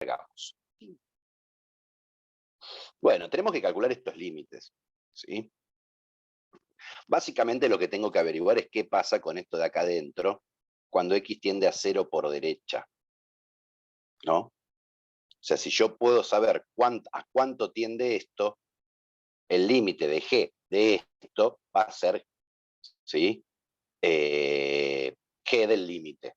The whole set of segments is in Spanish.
hagamos. Bueno, tenemos que calcular estos límites, ¿sí? Básicamente lo que tengo que averiguar es qué pasa con esto de acá adentro cuando x tiende a 0 por derecha, ¿no? O sea, si yo puedo saber a cuánto tiende esto, el límite de g de esto va a ser, ¿sí? G del límite.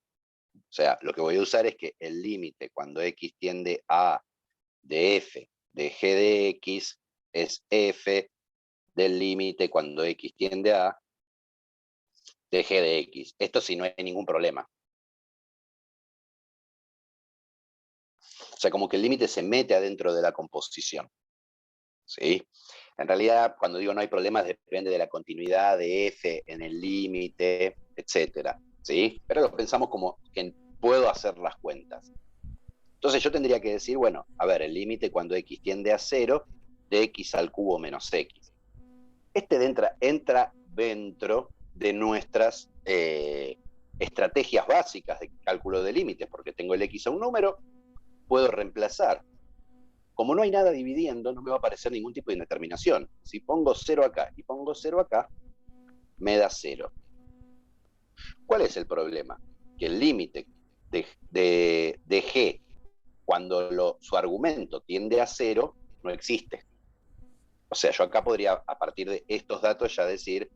O sea, lo que voy a usar es que el límite cuando x tiende a de f de g de x es f del límite cuando x tiende a de g de x. Esto sí no hay ningún problema. O sea, como que el límite se mete adentro de la composición, ¿sí? En realidad, cuando digo no hay problemas, depende de la continuidad de f en el límite, etcétera, ¿sí? Pero lo pensamos como que puedo hacer las cuentas. Entonces yo tendría que decir, bueno, a ver, el límite cuando x tiende a 0 de x al cubo menos x. Este entra dentro de nuestras estrategias básicas de cálculo de límites, porque tengo el x a un número, puedo reemplazar. Como no hay nada dividiendo, no me va a aparecer ningún tipo de indeterminación. Si pongo 0 acá y pongo 0 acá, me da 0. ¿Cuál es el problema? Que el límite de g, cuando su argumento tiende a 0, no existe. O sea, yo acá podría, a partir de estos datos, ya decir,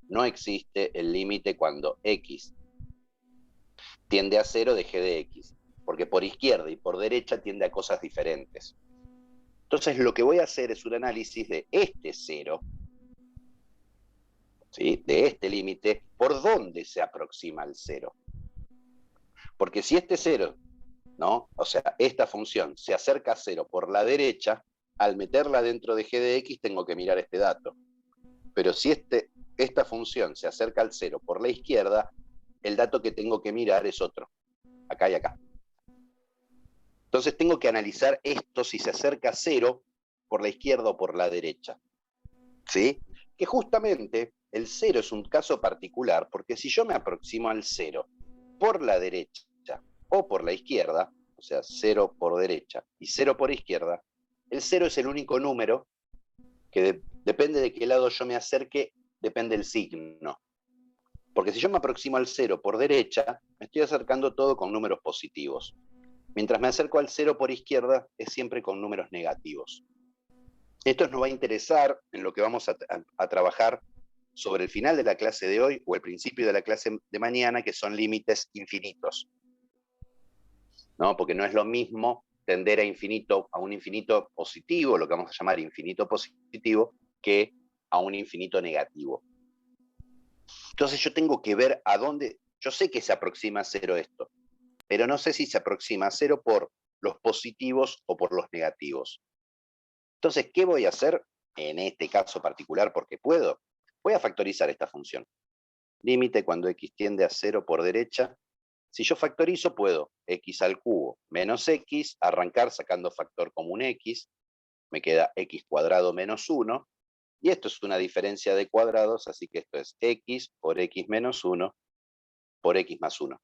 no existe el límite cuando x tiende a 0 de g de x, porque por izquierda y por derecha tiende a cosas diferentes. Entonces lo que voy a hacer es un análisis de este 0, ¿sí? De este límite, por dónde se aproxima al 0. Porque si este 0, ¿no? O sea, esta función se acerca a 0 por la derecha, al meterla dentro de g de x tengo que mirar este dato. Pero si esta función se acerca al 0 por la izquierda, el dato que tengo que mirar es otro, acá y acá. Entonces tengo que analizar esto si se acerca a 0 por la izquierda o por la derecha, ¿sí? Que justamente el 0 es un caso particular, porque si yo me aproximo al 0 por la derecha o por la izquierda, o sea, 0 por derecha y 0 por izquierda, el 0 es el único número que depende de qué lado yo me acerque, depende del signo. Porque si yo me aproximo al 0 por derecha, me estoy acercando todo con números positivos. Mientras me acerco al 0 por izquierda, es siempre con números negativos. Esto nos va a interesar en lo que vamos a trabajar sobre el final de la clase de hoy o el principio de la clase de mañana, que son límites infinitos, ¿no? Porque no es lo mismo tender a un infinito positivo, lo que vamos a llamar infinito positivo, que a un infinito negativo. Entonces yo tengo que ver a dónde, yo sé que se aproxima a 0 esto, pero no sé si se aproxima a 0 por los positivos o por los negativos. Entonces, ¿qué voy a hacer en este caso particular? Porque puedo. Voy a factorizar esta función. Límite cuando x tiende a 0 por derecha. Si yo factorizo, puedo x al cubo menos x, arrancar sacando factor común x, me queda x cuadrado menos 1, y esto es una diferencia de cuadrados, así que esto es x por x menos 1 por x más 1. O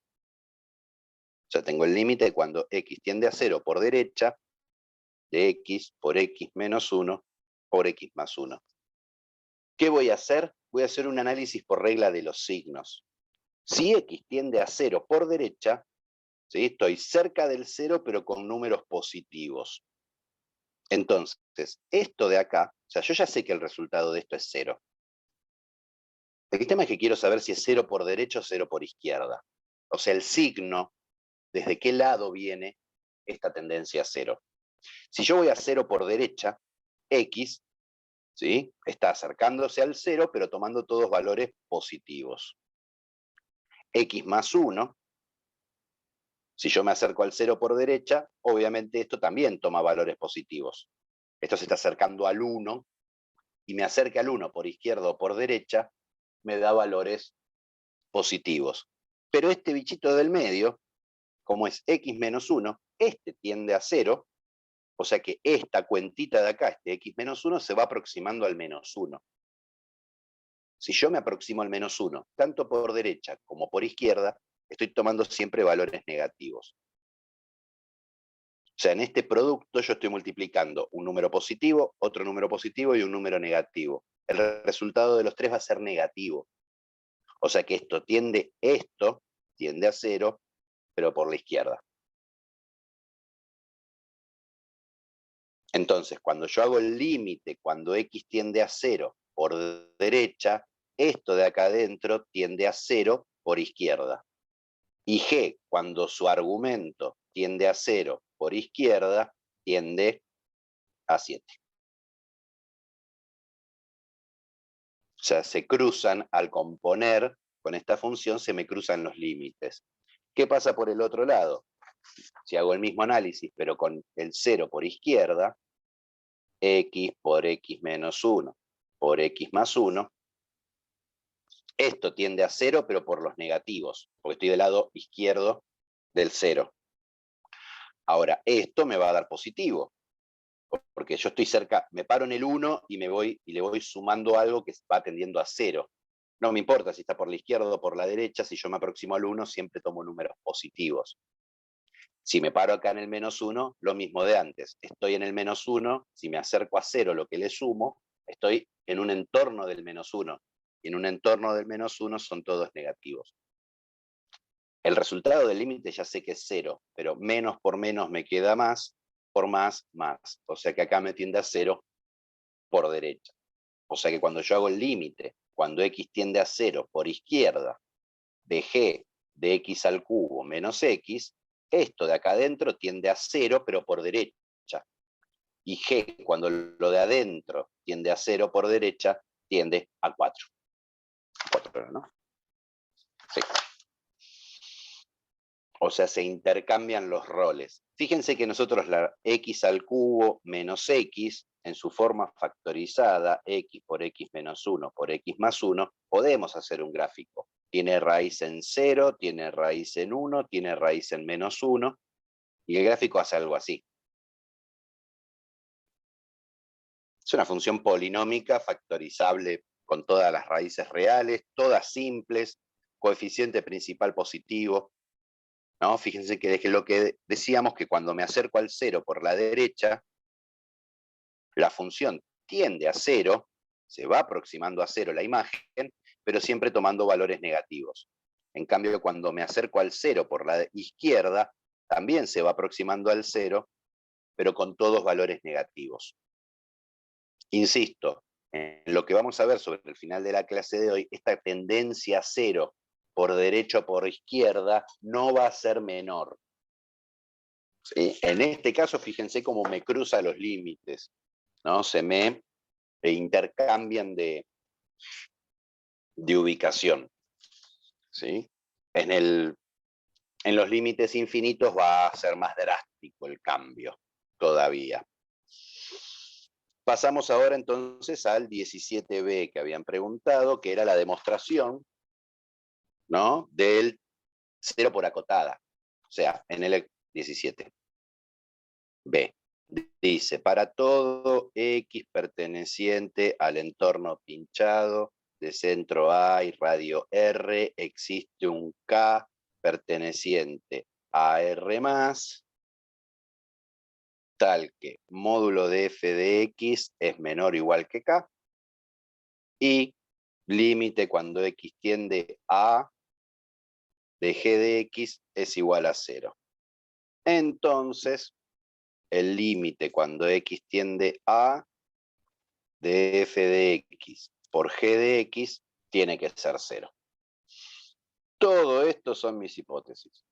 sea, tengo el límite cuando x tiende a 0 por derecha, de x por x menos 1 por x más 1. ¿Qué voy a hacer? Voy a hacer un análisis por regla de los signos. Si x tiende a 0 por derecha, ¿sí? Estoy cerca del 0 pero con números positivos. Entonces, esto de acá, o sea, yo ya sé que el resultado de esto es 0. El tema es que quiero saber si es 0 por derecha o 0 por izquierda. O sea, el signo, desde qué lado viene esta tendencia a 0. Si yo voy a 0 por derecha, x, ¿sí? Está acercándose al 0, pero tomando todos valores positivos. X más 1, si yo me acerco al 0 por derecha, obviamente esto también toma valores positivos. Esto se está acercando al 1, y me acerca al 1 por izquierda o por derecha, me da valores positivos. Pero este bichito del medio, como es x menos 1, este tiende a 0, o sea que esta cuentita de acá, este x menos 1, se va aproximando al menos 1. Si yo me aproximo al menos 1, tanto por derecha como por izquierda, estoy tomando siempre valores negativos. O sea, en este producto yo estoy multiplicando un número positivo, otro número positivo y un número negativo. El resultado de los tres va a ser negativo. O sea que esto tiende a 0, pero por la izquierda. Entonces, cuando yo hago el límite, cuando x tiende a 0 por derecha, esto de acá adentro tiende a 0 por izquierda. Y g, cuando su argumento tiende a 0 por izquierda, tiende a 7. O sea, se cruzan al componer, con esta función se me cruzan los límites. ¿Qué pasa por el otro lado? Si hago el mismo análisis, pero con el 0 por izquierda, x por x menos 1 por x más 1, esto tiende a 0, pero por los negativos, porque estoy del lado izquierdo del 0. Ahora, esto me va a dar positivo, porque yo estoy cerca, me paro en el 1 y le voy sumando algo que va tendiendo a 0. No me importa si está por la izquierda o por la derecha, si yo me aproximo al 1, siempre tomo números positivos. Si me paro acá en el menos 1, lo mismo de antes. Estoy en el menos 1, si me acerco a 0, lo que le sumo, estoy en un entorno del menos 1. Y en un entorno del menos 1 son todos negativos. El resultado del límite ya sé que es 0, pero menos por menos me queda más, por más, más. O sea que acá me tiende a 0 por derecha. O sea que cuando yo hago el límite, cuando x tiende a 0 por izquierda, de g de x al cubo menos x, esto de acá adentro tiende a 0, pero por derecha. Y g, cuando lo de adentro tiende a 0 por derecha, tiende a 4. 4, ¿no? Sí. O sea, se intercambian los roles. Fíjense que nosotros la x al cubo menos x, en su forma factorizada, x por x menos 1 por x más 1, podemos hacer un gráfico. Tiene raíz en 0, tiene raíz en 1, tiene raíz en menos 1, y el gráfico hace algo así. Es una función polinómica factorizable con todas las raíces reales, todas simples, coeficiente principal positivo, ¿no? Fíjense que es lo que decíamos, que cuando me acerco al 0 por la derecha, la función tiende a 0, se va aproximando a 0 la imagen, pero siempre tomando valores negativos. En cambio, cuando me acerco al 0 por la izquierda, también se va aproximando al 0, pero con todos valores negativos. Insisto, en lo que vamos a ver sobre el final de la clase de hoy, esta tendencia a 0 por derecha o por izquierda no va a ser menor. ¿Sí? En este caso, fíjense cómo me cruza los límites, ¿no? Se me intercambian de ubicación. ¿Sí? En los límites infinitos va a ser más drástico el cambio todavía. Pasamos ahora entonces al 17b que habían preguntado, que era la demostración, ¿no?, del 0 por acotada. O sea, en el 17b. Dice, para todo x perteneciente al entorno pinchado de centro A y radio R, existe un K perteneciente a R+, tal que módulo de f de x es menor o igual que K, y límite cuando x tiende a de g de x es igual a 0. Entonces, el límite cuando x tiende a de f de x por g de x tiene que ser 0. Todo esto son mis hipótesis.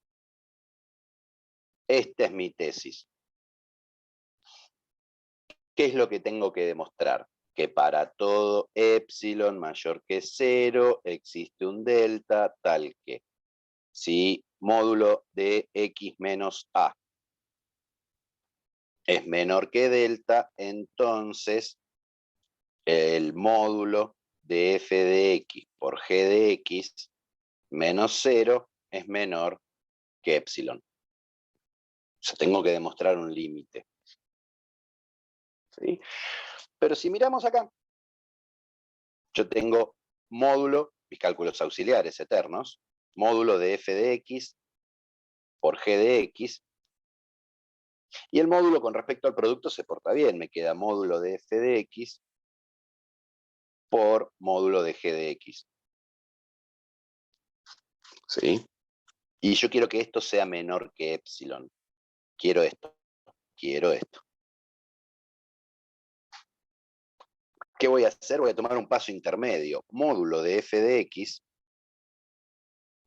Esta es mi tesis. ¿Qué es lo que tengo que demostrar? Que para todo epsilon mayor que 0 existe un delta tal que si módulo de x menos a es menor que delta, entonces el módulo de f de x por g de x menos 0 es menor que epsilon. O sea, tengo que demostrar un límite. ¿Sí? Pero si miramos acá, yo tengo módulo, mis cálculos auxiliares eternos, módulo de f de x por g de x, Y el módulo con respecto al producto se porta bien, me queda módulo de f de x por módulo de g de x. ¿Sí? Y yo quiero que esto sea menor que epsilon. Quiero esto, quiero esto. ¿Qué voy a hacer? Voy a tomar un paso intermedio. Módulo de f de x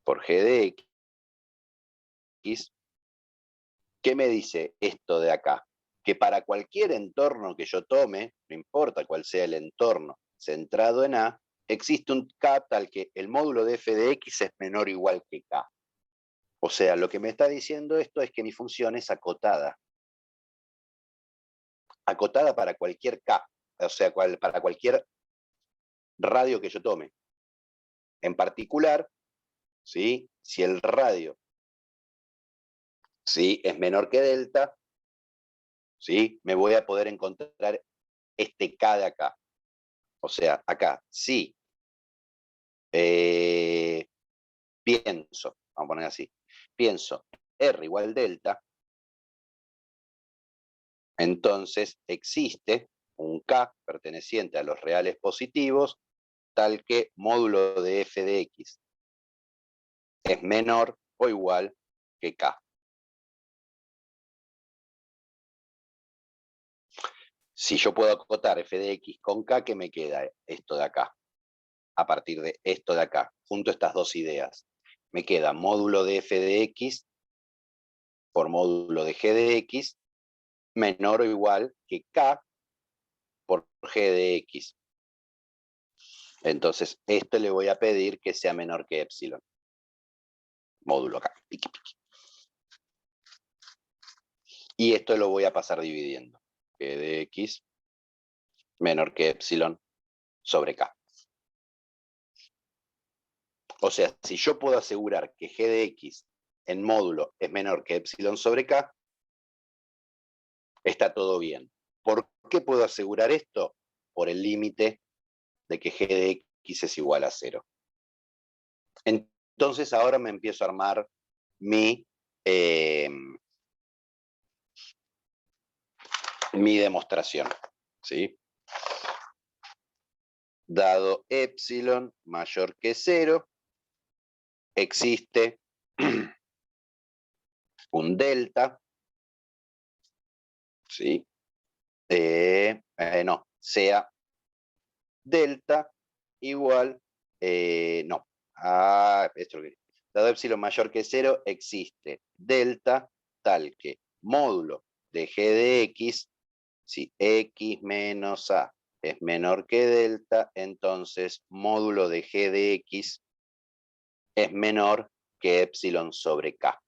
por g de x. ¿Qué me dice esto de acá? Que para cualquier entorno que yo tome, no importa cuál sea el entorno centrado en A, existe un K tal que el módulo de f de x es menor o igual que K. O sea, lo que me está diciendo esto es que mi función es acotada. Acotada para cualquier K, o sea, para cualquier radio que yo tome. En particular, ¿sí? Si el radio, ¿sí?, es menor que delta, ¿sí?, me voy a poder encontrar este K de acá. O sea, acá, sí, pienso, vamos a poner así, pienso R igual delta, entonces existe un K perteneciente a los reales positivos, tal que módulo de f de x es menor o igual que K. Si yo puedo acotar f de x con K, ¿qué me queda? Esto de acá. A partir de esto de acá, junto a estas dos ideas, me queda módulo de f de x por módulo de g de x menor o igual que K por g de x. Entonces, esto le voy a pedir que sea menor que epsilon. Módulo acá. Piqui, piqui. Y esto lo voy a pasar dividiendo. G de x menor que epsilon sobre K. O sea, si yo puedo asegurar que g de x en módulo es menor que epsilon sobre K, está todo bien. ¿Por qué puedo asegurar esto? Por el límite de que g de x es igual a 0. Entonces ahora me empiezo a armar mi demostración, ¿sí? Dado epsilon mayor que 0, existe un delta, ¿sí? No, sea delta igual, no, esto es lo que, dado epsilon mayor que 0, existe delta tal que módulo de g de x, si x menos a es menor que delta, entonces módulo de g de x es menor que epsilon sobre k.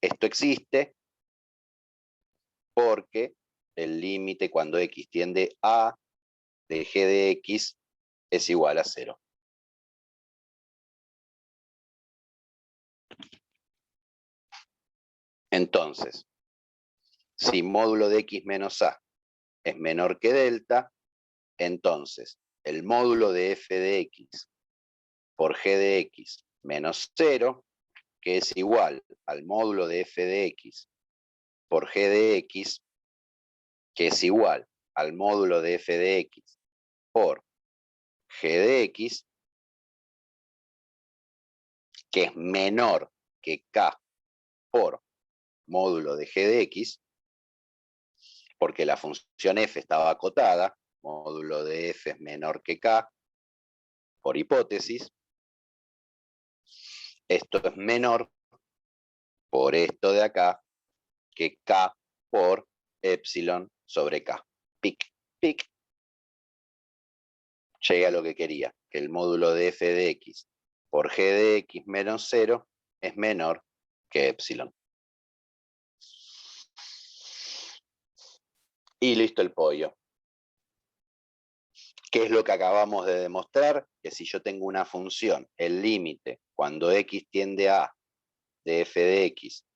Esto existe porque el límite cuando x tiende a de g de x es igual a 0. Entonces, si módulo de x menos a es menor que delta, entonces el módulo de f de x por g de x menos 0, que es igual al módulo de f de x por g de x, que es igual al módulo de f de x por g de x, que es menor que k por módulo de g de x, porque la función f estaba acotada, módulo de f es menor que k, por hipótesis. Esto es menor por esto de acá que k por epsilon sobre k. Pic, pic. Llegué a lo que quería, que el módulo de f de x por g de x menos 0 es menor que epsilon. Y listo el pollo. ¿Qué es lo que acabamos de demostrar? Que si yo tengo una función, el límite, cuando x tiende a de f de x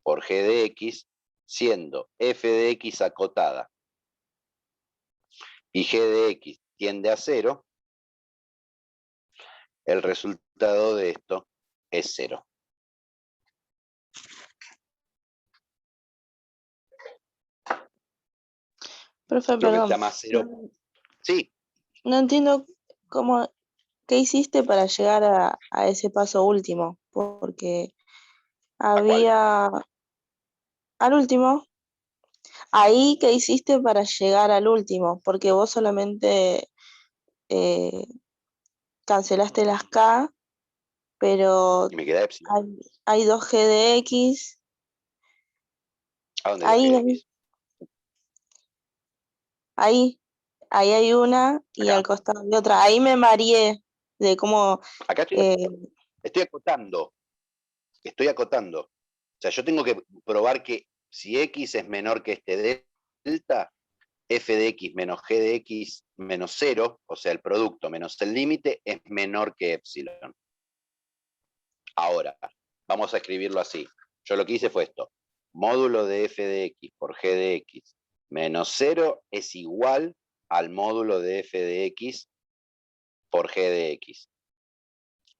por g de x, siendo f de x acotada y g de x tiende a 0, el resultado de esto es 0. Profe, lo que perdón. está más cero. Sí, No entiendo cómo, qué hiciste para llegar a ese paso último, porque ¿a cuál? había al último, ahí qué hiciste para llegar al último, porque vos solamente eh, cancelaste las K, pero Y me queda epsilon. hay, hay dos G de X, ¿A dónde hay dos G ahí, de X? ahí, ahí hay una y al Acá. costado hay otra. Ahí me mareé de cómo, Acá eh, estoy acotando. Estoy acotando. O sea, yo tengo que probar que si X es menor que este delta, f de x menos g de x menos 0, o sea, el producto menos el límite, es menor que epsilon. Ahora, vamos a escribirlo así. Yo lo que hice fue esto. Módulo de f de x por g de x menos 0 es igual al módulo de f de x por g de x.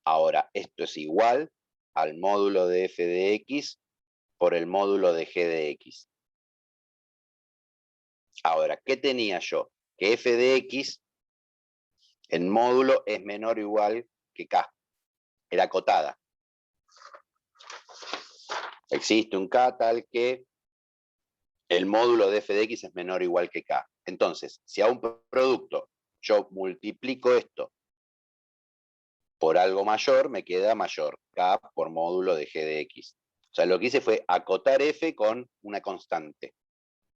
Ahora, esto es igual al módulo de f de x por el módulo de g de x. Ahora, ¿qué tenía yo? Que f de x en módulo es menor o igual que k. Era acotada. Existe un k tal que el módulo de f de x es menor o igual que k. Entonces, si a un producto yo multiplico esto por algo mayor, me queda mayor, k por módulo de g de x. O sea, lo que hice fue acotar f con una constante.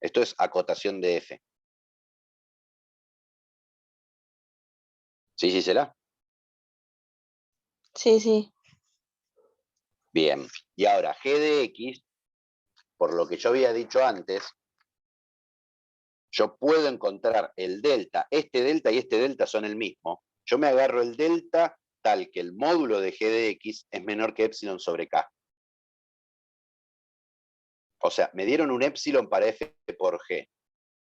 Esto es acotación de f. ¿Sí, será? sí, sí, Bien. Y ahora, g de x, por lo que yo había dicho antes, yo puedo encontrar el delta. Este delta y este delta son el mismo. Yo me agarro el delta tal que el módulo de g de x es menor que epsilon sobre k. O sea, me dieron un epsilon para f por g.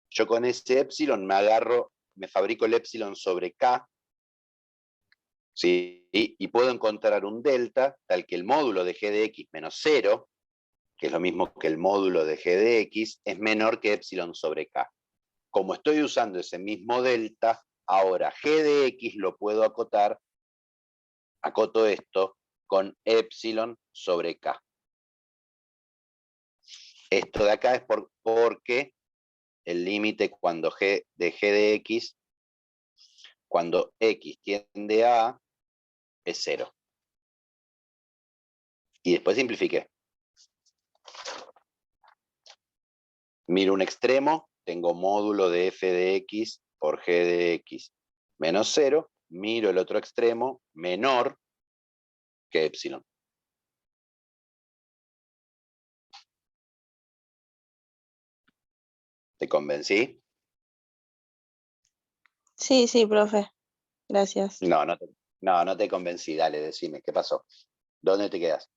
Yo con ese epsilon me agarro, me fabrico el epsilon sobre k, ¿sí? Y puedo encontrar un delta tal que el módulo de g de x menos 0, que es lo mismo que el módulo de g de x, es menor que epsilon sobre k. Como estoy usando ese mismo delta, ahora g de x lo puedo acotar, acoto esto con epsilon sobre k. Esto de acá es porque el límite cuando g de x, cuando x tiende a, es 0. Y después simplifiqué. Miro un extremo, tengo módulo de f de x por g de x menos 0. Miro el otro extremo, menor que epsilon. ¿Te convencí? sí, sí, profe, gracias. No te convencí. Dale, decime, ¿qué pasó? ¿Dónde te quedas?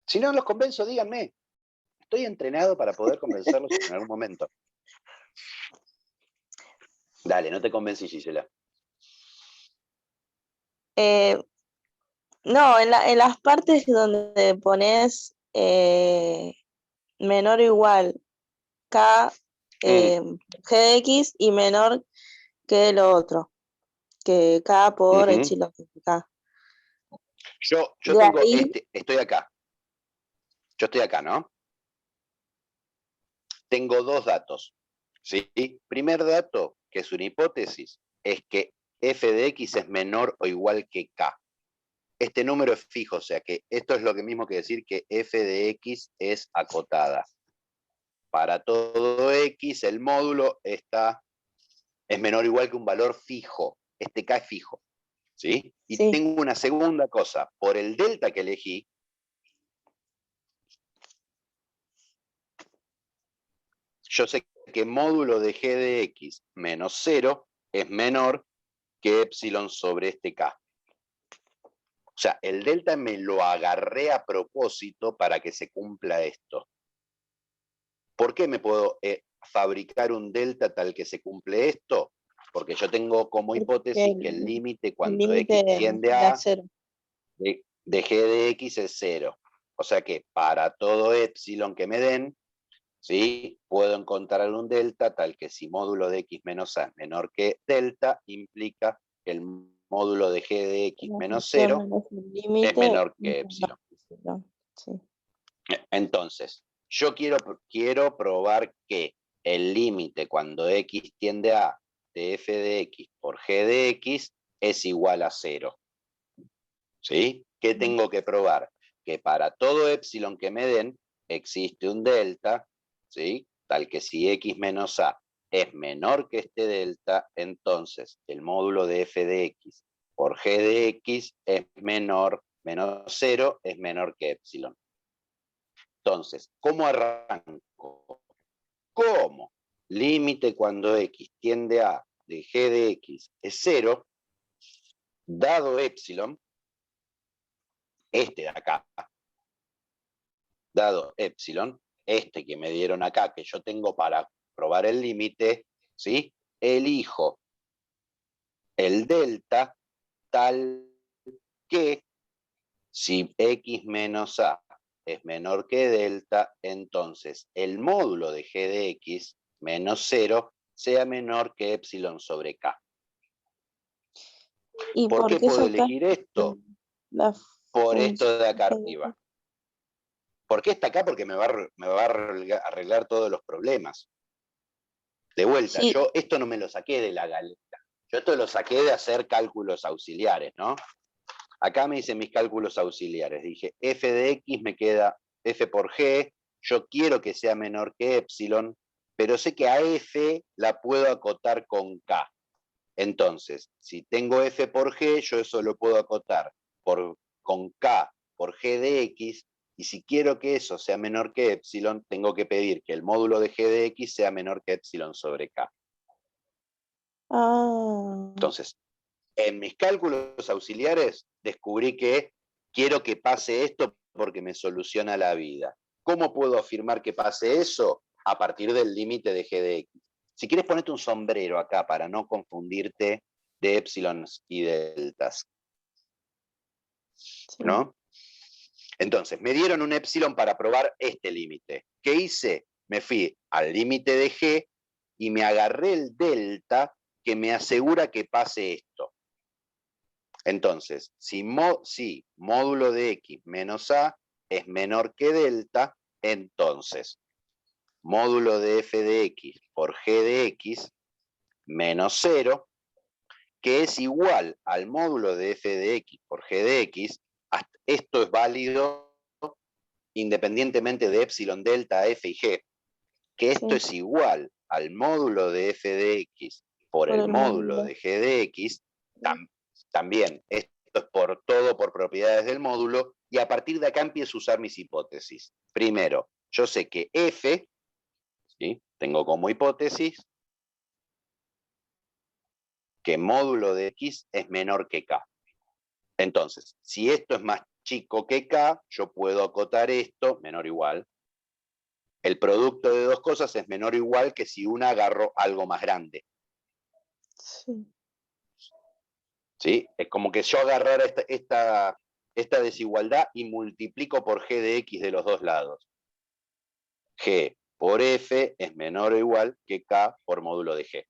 Si no los convenzo, díganme. Estoy entrenado para poder convencerlos en algún momento. Dale, no te convencí, Gisela. Eh, no, en las partes donde pones menor o igual K, Mm, G de X y menor que lo otro, que K por ujú. epsilon K. Yo De tengo ahí, estoy acá. Yo estoy acá, ¿no? Tengo dos datos. ¿Sí? Primer dato, que es una hipótesis, es que f de x es menor o igual que k. Este número es fijo, o sea que esto es lo que mismo que decir que f de x es acotada. Para todo x, el módulo es menor o igual que un valor fijo. Este k es fijo. ¿Sí? Y sí, tengo una segunda cosa. Por el delta que elegí, yo sé que módulo de g de x menos 0 es menor que epsilon sobre este k. O sea, el delta me lo agarré a propósito para que se cumpla esto. ¿Por qué me puedo fabricar un delta tal que se cumple esto? Porque yo tengo como porque hipótesis que el límite el cuando límite x tiende era a cero. de g de x es 0. O sea que para todo epsilon que me den, ¿sí? Puedo encontrar un delta tal que si módulo de x menos a es menor que delta, implica que el módulo de g de x La menos función 0 menos el es límite. menor que epsilon. Sí. Entonces, yo quiero probar que el límite cuando x tiende a de f de x por g de x es igual a 0. ¿Sí? ¿Qué tengo que probar? Que para todo epsilon que me den existe un delta, ¿sí? Tal que si x menos a es menor que este delta, entonces el módulo de f de x por g de x es menor, menos 0 es menor que epsilon. Entonces, ¿cómo arranco? ¿Cómo? Límite cuando x tiende a de g de x es 0, dado epsilon, este de acá, dado epsilon, este que me dieron acá, que yo tengo para probar el límite, ¿sí? Elijo el delta tal que si x menos a es menor que delta, entonces el módulo de g de x menos 0 sea menor que epsilon sobre k. ¿Y ¿Por por qué qué puedo sacas elegir esto? la Por función? esto de acá arriba. ¿Por qué está acá? Porque me va a arreglar todos los problemas. De vuelta, Sí, yo esto no me lo saqué de la galeta. Yo esto lo saqué de hacer cálculos auxiliares, ¿no? Acá me hice mis cálculos auxiliares. Dije, f de x me queda f por g. Yo quiero que sea menor que epsilon, pero sé que a f la puedo acotar con k. Entonces, si tengo f por g, yo eso lo puedo acotar con k por g de x, y si quiero que eso sea menor que epsilon, tengo que pedir que el módulo de g de x sea menor que epsilon sobre k. ah, Entonces, en mis cálculos auxiliares descubrí que quiero que pase esto porque me soluciona la vida. ¿Cómo puedo afirmar que pase eso? A partir del límite de g de x. Si quieres ponerte un sombrero acá para no confundirte de épsilons y deltas, sí. ¿no? Entonces, me dieron un epsilon para probar este límite. ¿Qué hice? Me fui al límite de g y me agarré el delta que me asegura que pase esto. Entonces, si módulo de x menos a es menor que delta, entonces módulo de f de x por g de x menos 0, que es igual al módulo de f de x por g de x, esto es válido independientemente de epsilon, delta, f y g, que esto Sí, es igual al módulo de f de x por por el el módulo módulo. de g de x, también, esto es por todo, por propiedades del módulo, y a partir de acá empiezo a usar mis hipótesis. Primero, yo sé que f, ¿sí? Tengo como hipótesis que módulo de x es menor que k. Entonces, si esto es más chico que k, yo puedo acotar esto, menor o igual. El producto de dos cosas es menor o igual que si una agarro algo más grande. Sí. ¿Sí? Es como que yo agarrara esta desigualdad y multiplico por g de x de los dos lados. G por f es menor o igual que k por módulo de g.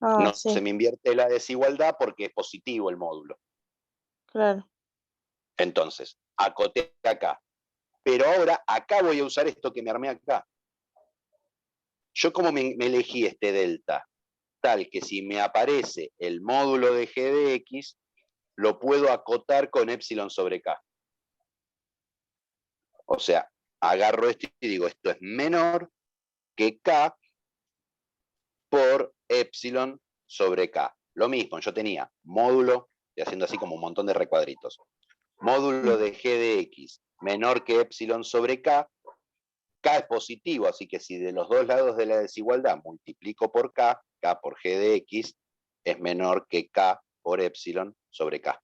Ah, No se sí, me invierte la desigualdad porque es positivo el módulo. claro. Entonces, acoté acá. Pero ahora acá voy a usar esto que me armé acá. Yo como me elegí este delta, tal que si me aparece el módulo de g de x, lo puedo acotar con epsilon sobre k. O sea, agarro esto y digo, esto es menor que k por epsilon sobre k. Lo mismo, yo tenía módulo, y haciendo así como un montón de recuadritos, módulo Mm, de g de x menor que epsilon sobre k, k es positivo, así que si de los dos lados de la desigualdad multiplico por k, k por g de x es menor que k por epsilon sobre k.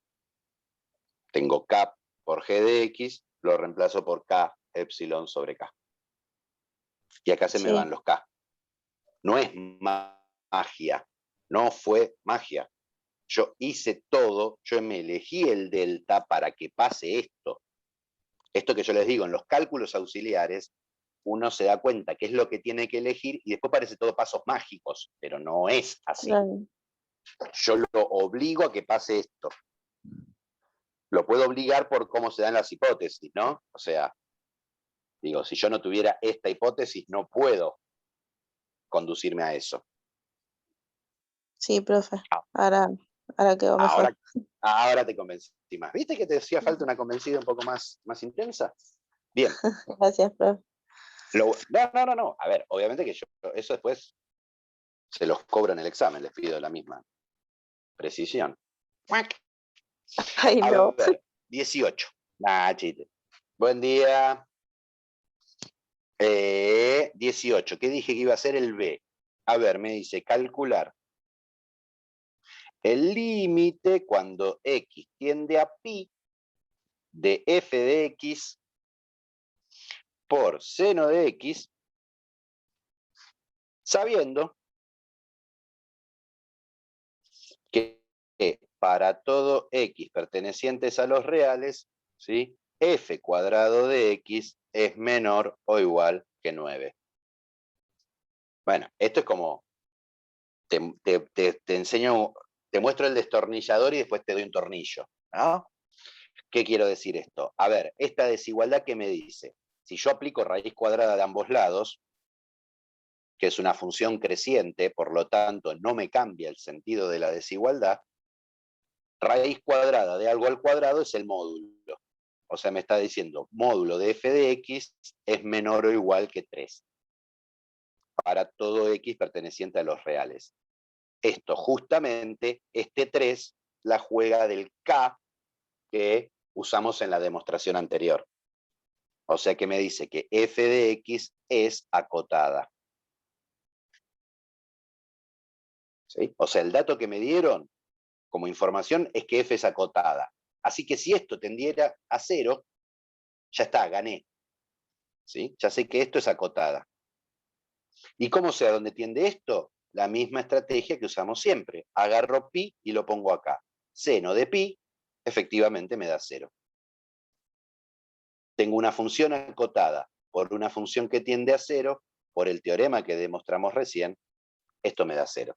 Tengo k por g de x, lo reemplazo por k epsilon sobre k. Y acá se me sí. van los k. No es magia, no fue magia. Yo hice todo, yo me elegí el delta para que pase esto. Esto que yo les digo, en los cálculos auxiliares uno se da cuenta qué es lo que tiene que elegir y después parece todo pasos mágicos, pero no es así. Claro. Yo lo obligo a que pase esto. Lo puedo obligar por cómo se dan las hipótesis, ¿no? O sea, digo, si yo no tuviera esta hipótesis, no puedo conducirme a eso. Sí, profe. Ahora quedó mejor. Ahora te convencí más. ¿Viste que te hacía falta una convencida un poco más intensa? Bien. Gracias, profe. No. A ver, obviamente que yo eso después se los cobro en el examen, les pido la misma precisión. Ay, A no. ver, 18. Nah, chiste. Buen día. 18. ¿Qué dije que iba a ser el B? A ver, me dice calcular el límite cuando x tiende a pi de f de x por seno de x, sabiendo que para todo x pertenecientes a los reales, ¿sí? F cuadrado de x es menor o igual que 9. Bueno, esto es como, te enseño, te muestro el destornillador y después te doy un tornillo, ¿no? ¿Qué quiero decir esto? A ver, esta desigualdad que me dice, si yo aplico raíz cuadrada de ambos lados, que es una función creciente, por lo tanto no me cambia el sentido de la desigualdad, raíz cuadrada de algo al cuadrado es el módulo. O sea, me está diciendo, módulo de f de x es menor o igual que 3. Para todo x perteneciente a los reales. Esto justamente, este 3, la juega del k que usamos en la demostración anterior. O sea que me dice que f de x es acotada. ¿Sí? O sea, el dato que me dieron como información es que f es acotada. Así que si esto tendiera a 0, ya está, gané. ¿Sí? Ya sé que esto es acotada. ¿Y cómo sé a dónde tiende esto? La misma estrategia que usamos siempre. Agarro pi y lo pongo acá. Seno de pi, efectivamente me da 0. Tengo una función acotada por una función que tiende a 0, por el teorema que demostramos recién, esto me da 0.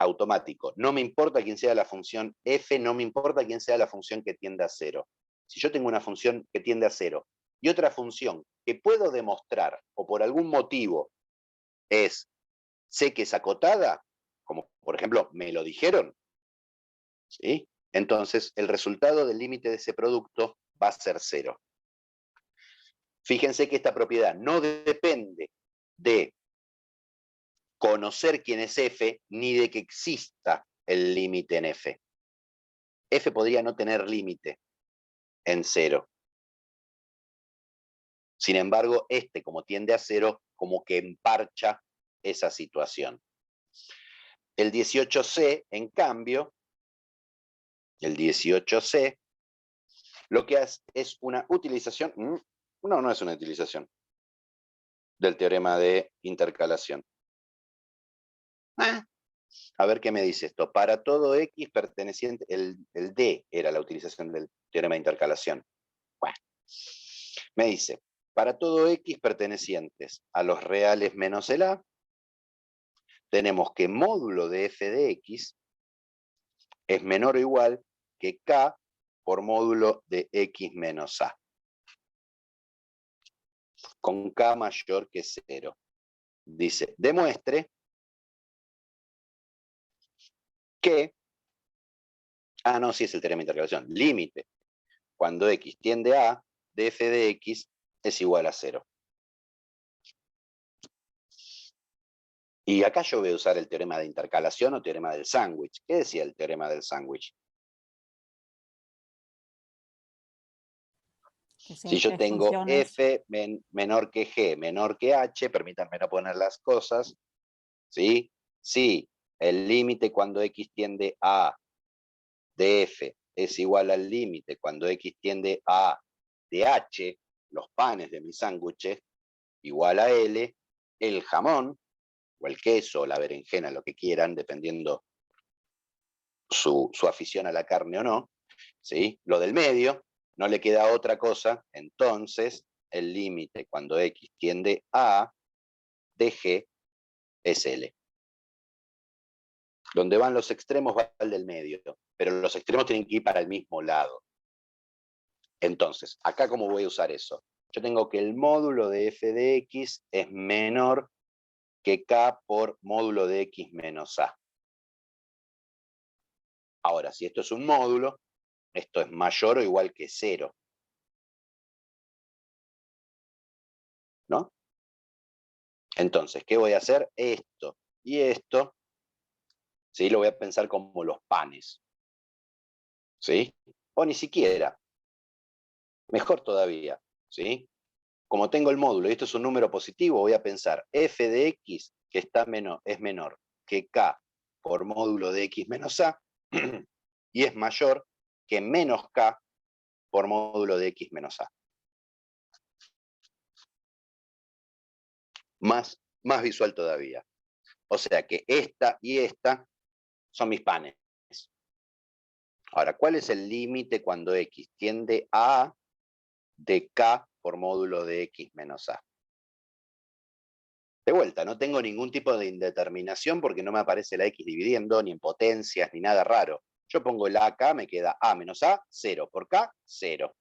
Automático. No me importa quién sea la función f, no me importa quién sea la función que tiende a 0. Si yo tengo una función que tiende a 0 y otra función que puedo demostrar o por algún motivo sé que es acotada, como por ejemplo me lo dijeron, ¿sí? Entonces el resultado del límite de ese producto va a ser 0. Fíjense que esta propiedad no depende de conocer quién es f, ni de que exista el límite en f. F podría no tener límite en 0. Sin embargo, como tiende a 0, como que emparcha esa situación. El 18C, en cambio, el 18C, lo que hace es una utilización, no es una utilización del teorema de intercalación. A ver qué me dice esto. Para todo X perteneciente, el D era la utilización del teorema de intercalación. Bueno, me dice, para todo X pertenecientes a los reales menos el A, tenemos que módulo de f de X es menor o igual que K por módulo de X menos A. Con K mayor que 0. Dice, demuestre que, no, sí es el teorema de intercalación, límite, cuando X tiende a, de f de X es igual a 0. Y acá yo voy a usar el teorema de intercalación o teorema del sándwich. ¿Qué decía el teorema del sándwich? Si yo tengo f menor que g, menor que h, permítanme no poner las cosas, ¿sí? Si el límite cuando x tiende a de f es igual al límite cuando x tiende a de h, los panes de mi sándwich, igual a L, el jamón, o el queso, o la berenjena, lo que quieran, dependiendo su afición a la carne o no, ¿sí? Lo del medio, no le queda otra cosa, entonces el límite cuando x tiende a de g es L. Donde van los extremos va el del medio, pero los extremos tienen que ir para el mismo lado. Entonces, acá ¿cómo voy a usar eso? Yo tengo que el módulo de f de x es menor que k por módulo de x menos a. Ahora, si esto es un módulo, esto es mayor o igual que 0. ¿No? Entonces, ¿qué voy a hacer? Esto y esto, ¿sí? Lo voy a pensar como los panes. ¿Sí? O ni siquiera. Mejor todavía. ¿Sí? Como tengo el módulo y esto es un número positivo, voy a pensar f de x que es menor que k por módulo de x menos a y es mayor que menos k por módulo de x menos a. Más visual todavía. O sea que esta y esta son mis panes. Ahora, ¿cuál es el límite cuando x tiende a de k por módulo de x menos a? De vuelta, no tengo ningún tipo de indeterminación porque no me aparece la x dividiendo, ni en potencias, ni nada raro. Yo pongo el a acá, me queda a menos a, 0. Por k, 0.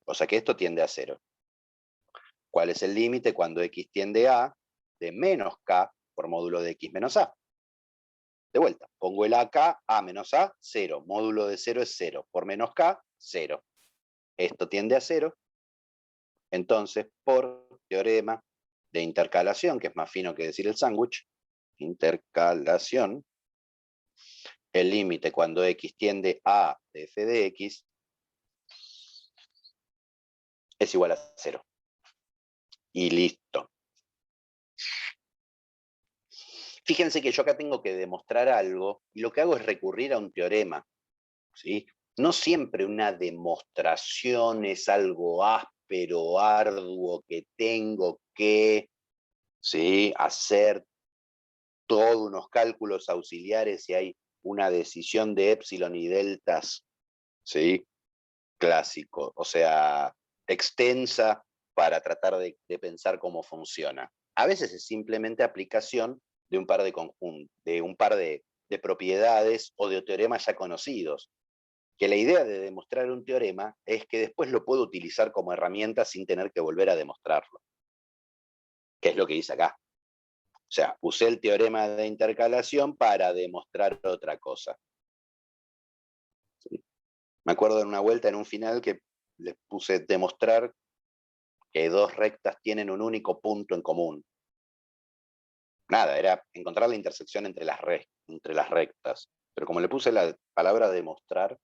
O sea que esto tiende a 0. ¿Cuál es el límite cuando x tiende a de menos k por módulo de x menos a? De vuelta, pongo el a acá, a menos a, 0. Módulo de 0 es 0. Por menos k, 0. Esto tiende a 0. Entonces, por teorema de intercalación, que es más fino que decir el sándwich, intercalación, el límite cuando x tiende a de f de x es igual a 0. Y listo. Fíjense que yo acá tengo que demostrar algo, y lo que hago es recurrir a un teorema. ¿Sí? No siempre una demostración es algo áspero, arduo, que tengo que, ¿sí?, hacer todos unos cálculos auxiliares y hay una decisión de épsilon y deltas, ¿sí?, clásico, o sea, extensa para tratar de pensar cómo funciona. A veces es simplemente aplicación de un par de propiedades o de teoremas ya conocidos, que la idea de demostrar un teorema es que después lo puedo utilizar como herramienta sin tener que volver a demostrarlo, que es lo que hice acá. O sea, usé el teorema de intercalación para demostrar otra cosa. ¿Sí? Me acuerdo en una vuelta, en un final, que les puse demostrar que dos rectas tienen un único punto en común. Nada, era encontrar la intersección entre las rectas. Pero como le puse la palabra demostrar,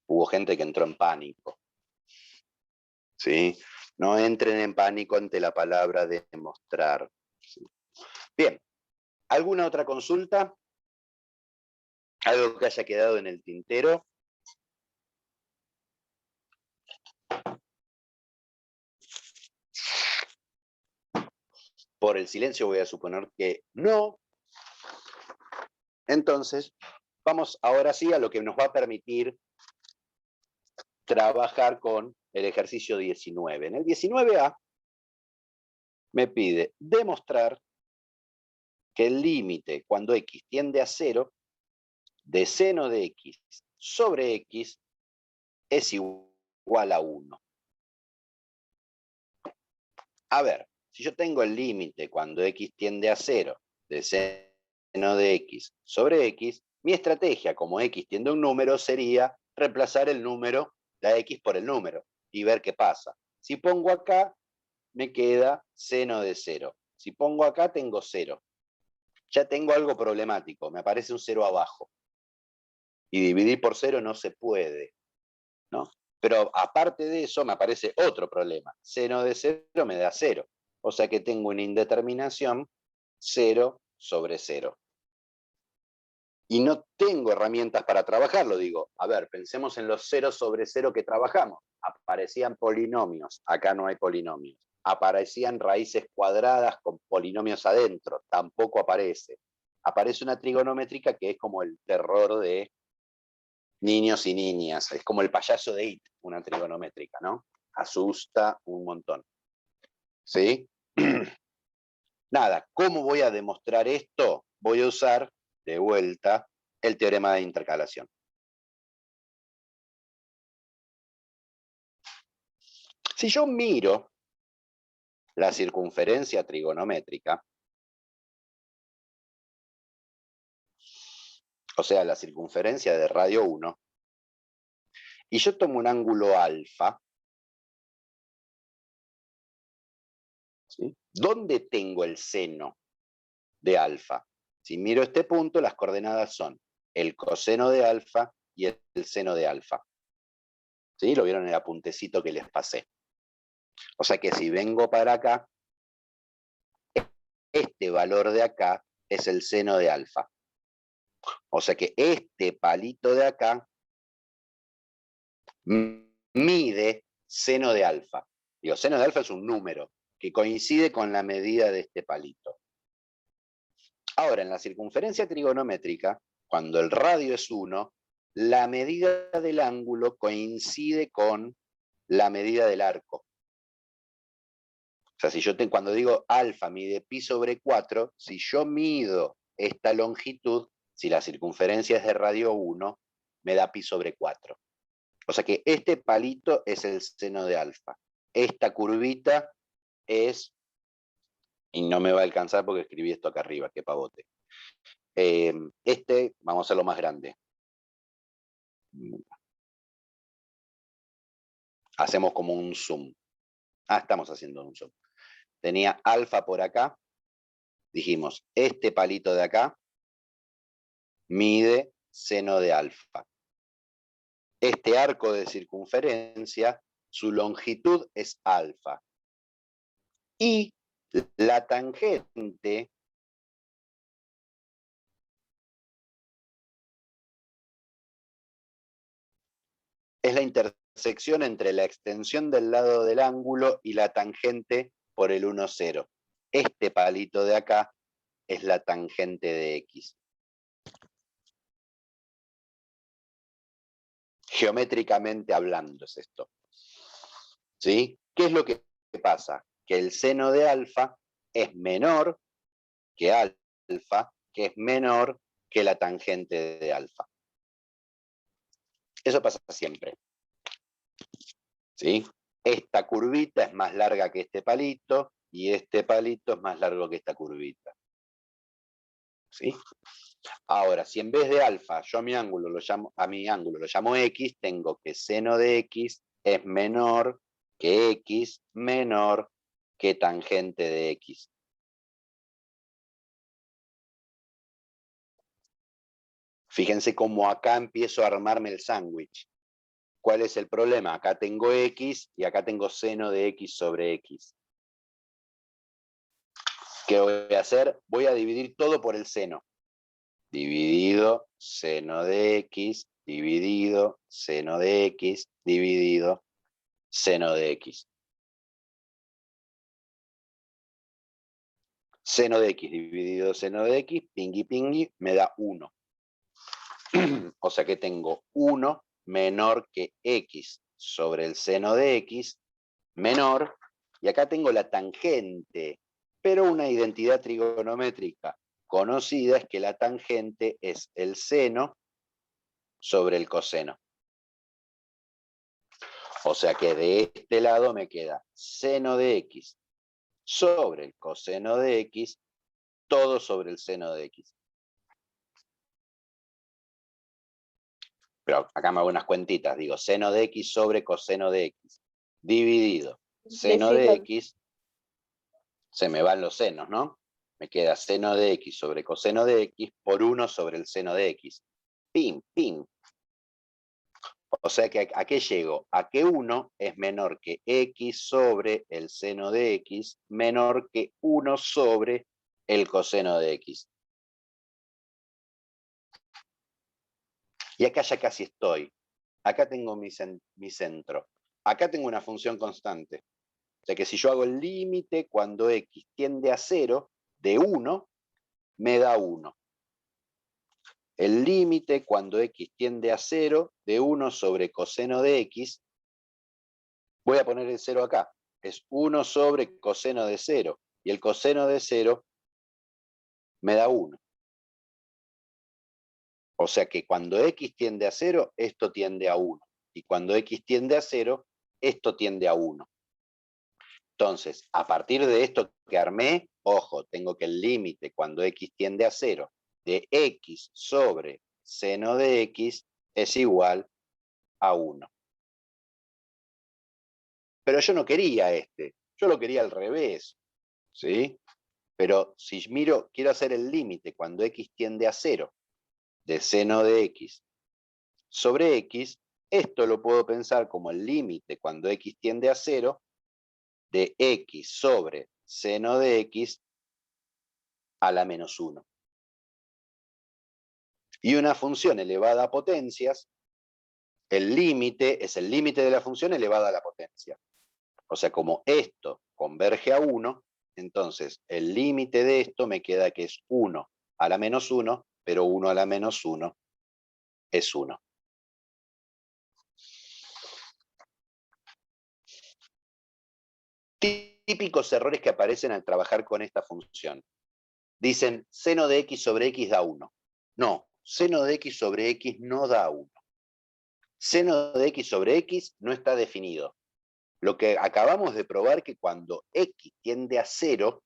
hubo gente que entró en pánico. ¿Sí? No entren en pánico ante la palabra demostrar. ¿Sí? Bien, ¿alguna otra consulta? ¿Algo que haya quedado en el tintero? Por el silencio voy a suponer que no. Entonces, vamos ahora sí a lo que nos va a permitir trabajar con el ejercicio 19. En el 19A me pide demostrar que el límite cuando x tiende a 0 de seno de x sobre x es igual a 1. A ver, si yo tengo el límite cuando x tiende a 0 de seno de x sobre x, mi estrategia como x tiende a un número sería reemplazar el número, la x por el número, y ver qué pasa. Si pongo acá, me queda seno de 0. Si pongo acá, tengo 0. Ya tengo algo problemático, me aparece un 0 abajo. Y dividir por 0 no se puede, ¿no? Pero aparte de eso, me aparece otro problema. Seno de 0 me da 0. O sea que tengo una indeterminación 0 sobre 0. Y no tengo herramientas para trabajarlo. Digo, a ver, pensemos en los 0 sobre 0 que trabajamos. Aparecían polinomios. Acá no hay polinomios. Aparecían raíces cuadradas con polinomios adentro. Tampoco aparece. Aparece una trigonométrica que es como el terror de niños y niñas. Es como el payaso de It, una trigonométrica, ¿no? Asusta un montón. ¿Sí? Nada, ¿cómo voy a demostrar esto? Voy a usar, de vuelta, el teorema de intercalación. Si yo miro la circunferencia trigonométrica, o sea, la circunferencia de radio 1, y yo tomo un ángulo alfa, ¿sí? ¿Dónde tengo el seno de alfa? Si miro este punto, las coordenadas son el coseno de alfa y el seno de alfa. ¿Sí? Lo vieron en el apuntecito que les pasé. O sea que si vengo para acá, este valor de acá es el seno de alfa. O sea que este palito de acá mide seno de alfa. Digo, seno de alfa es un número que coincide con la medida de este palito. Ahora, en la circunferencia trigonométrica, cuando el radio es 1, la medida del ángulo coincide con la medida del arco. O sea, si yo cuando digo alfa mide pi sobre 4, si yo mido esta longitud, si la circunferencia es de radio 1, me da pi sobre 4. O sea que este palito es el seno de alfa. Esta curvita es, y no me va a alcanzar porque escribí esto acá arriba, qué pavote. Vamos a hacerlo más grande. Hacemos como un zoom. Estamos haciendo un zoom. Tenía alfa por acá. Dijimos, este palito de acá mide seno de alfa. Este arco de circunferencia, su longitud es alfa. Y la tangente es la intersección entre la extensión del lado del ángulo y la tangente por el 1, 0. Este palito de acá es la tangente de X. Geométricamente hablando es esto. ¿Sí? ¿Qué es lo que pasa? Que el seno de alfa es menor que alfa, que es menor que la tangente de alfa. Eso pasa siempre. ¿Sí? Esta curvita es más larga que este palito y este palito es más largo que esta curvita. ¿Sí? Ahora, si en vez de alfa yo a mi ángulo lo llamo X, tengo que seno de X es menor que X menor que tangente de X. Fíjense cómo acá empiezo a armarme el sándwich. ¿Cuál es el problema? Acá tengo X y acá tengo seno de X sobre X. ¿Qué voy a hacer? Voy a dividir todo por el seno. Dividido seno de X, dividido seno de X, dividido seno de X. Seno de X dividido seno de X, pingui pingui, me da 1. O sea que tengo 1 menor que X sobre el seno de X, menor, y acá tengo la tangente, pero una identidad trigonométrica conocida es que la tangente es el seno sobre el coseno. O sea que de este lado me queda seno de X sobre el coseno de X, todo sobre el seno de X. Pero acá me hago unas cuentitas, digo, seno de X sobre coseno de X, dividido seno de X, se me van los senos, ¿no? Me queda seno de X sobre coseno de X por 1 sobre el seno de X. Pim, pim. O sea que ¿a qué llego? A que 1 es menor que X sobre el seno de X, menor que 1 sobre el coseno de X. Y acá ya casi estoy. Acá tengo mi centro. Acá tengo una función constante. O sea que si yo hago el límite cuando X tiende a 0, de 1, me da 1. el límite cuando x tiende a 0 de 1 sobre coseno de x. Voy a poner el 0 acá. Es 1 sobre coseno de 0. Y el coseno de 0 me da 1. O sea que cuando x tiende a 0, esto tiende a 1. Y cuando x tiende a 0, esto tiende a 1. Entonces, a partir de esto que armé, ojo, tengo que el límite cuando x tiende a 0 de x sobre seno de x es igual a 1. Pero yo no quería este, yo lo quería al revés, ¿sí? Pero si miro, quiero hacer el límite cuando x tiende a 0 de seno de x sobre x, esto lo puedo pensar como el límite cuando x tiende a 0 de x sobre seno de x a la menos 1. Y una función elevada a potencias, el límite es el límite de la función elevada a la potencia. O sea, como esto converge a 1, entonces el límite de esto me queda que es 1 a la menos 1, pero 1 a la menos 1 es 1. Típicos errores que aparecen al trabajar con esta función. Dicen, seno de x sobre x da 1. No, seno de x sobre x no da 1. Seno de x sobre x no está definido. Lo que acabamos de probar que cuando x tiende a 0,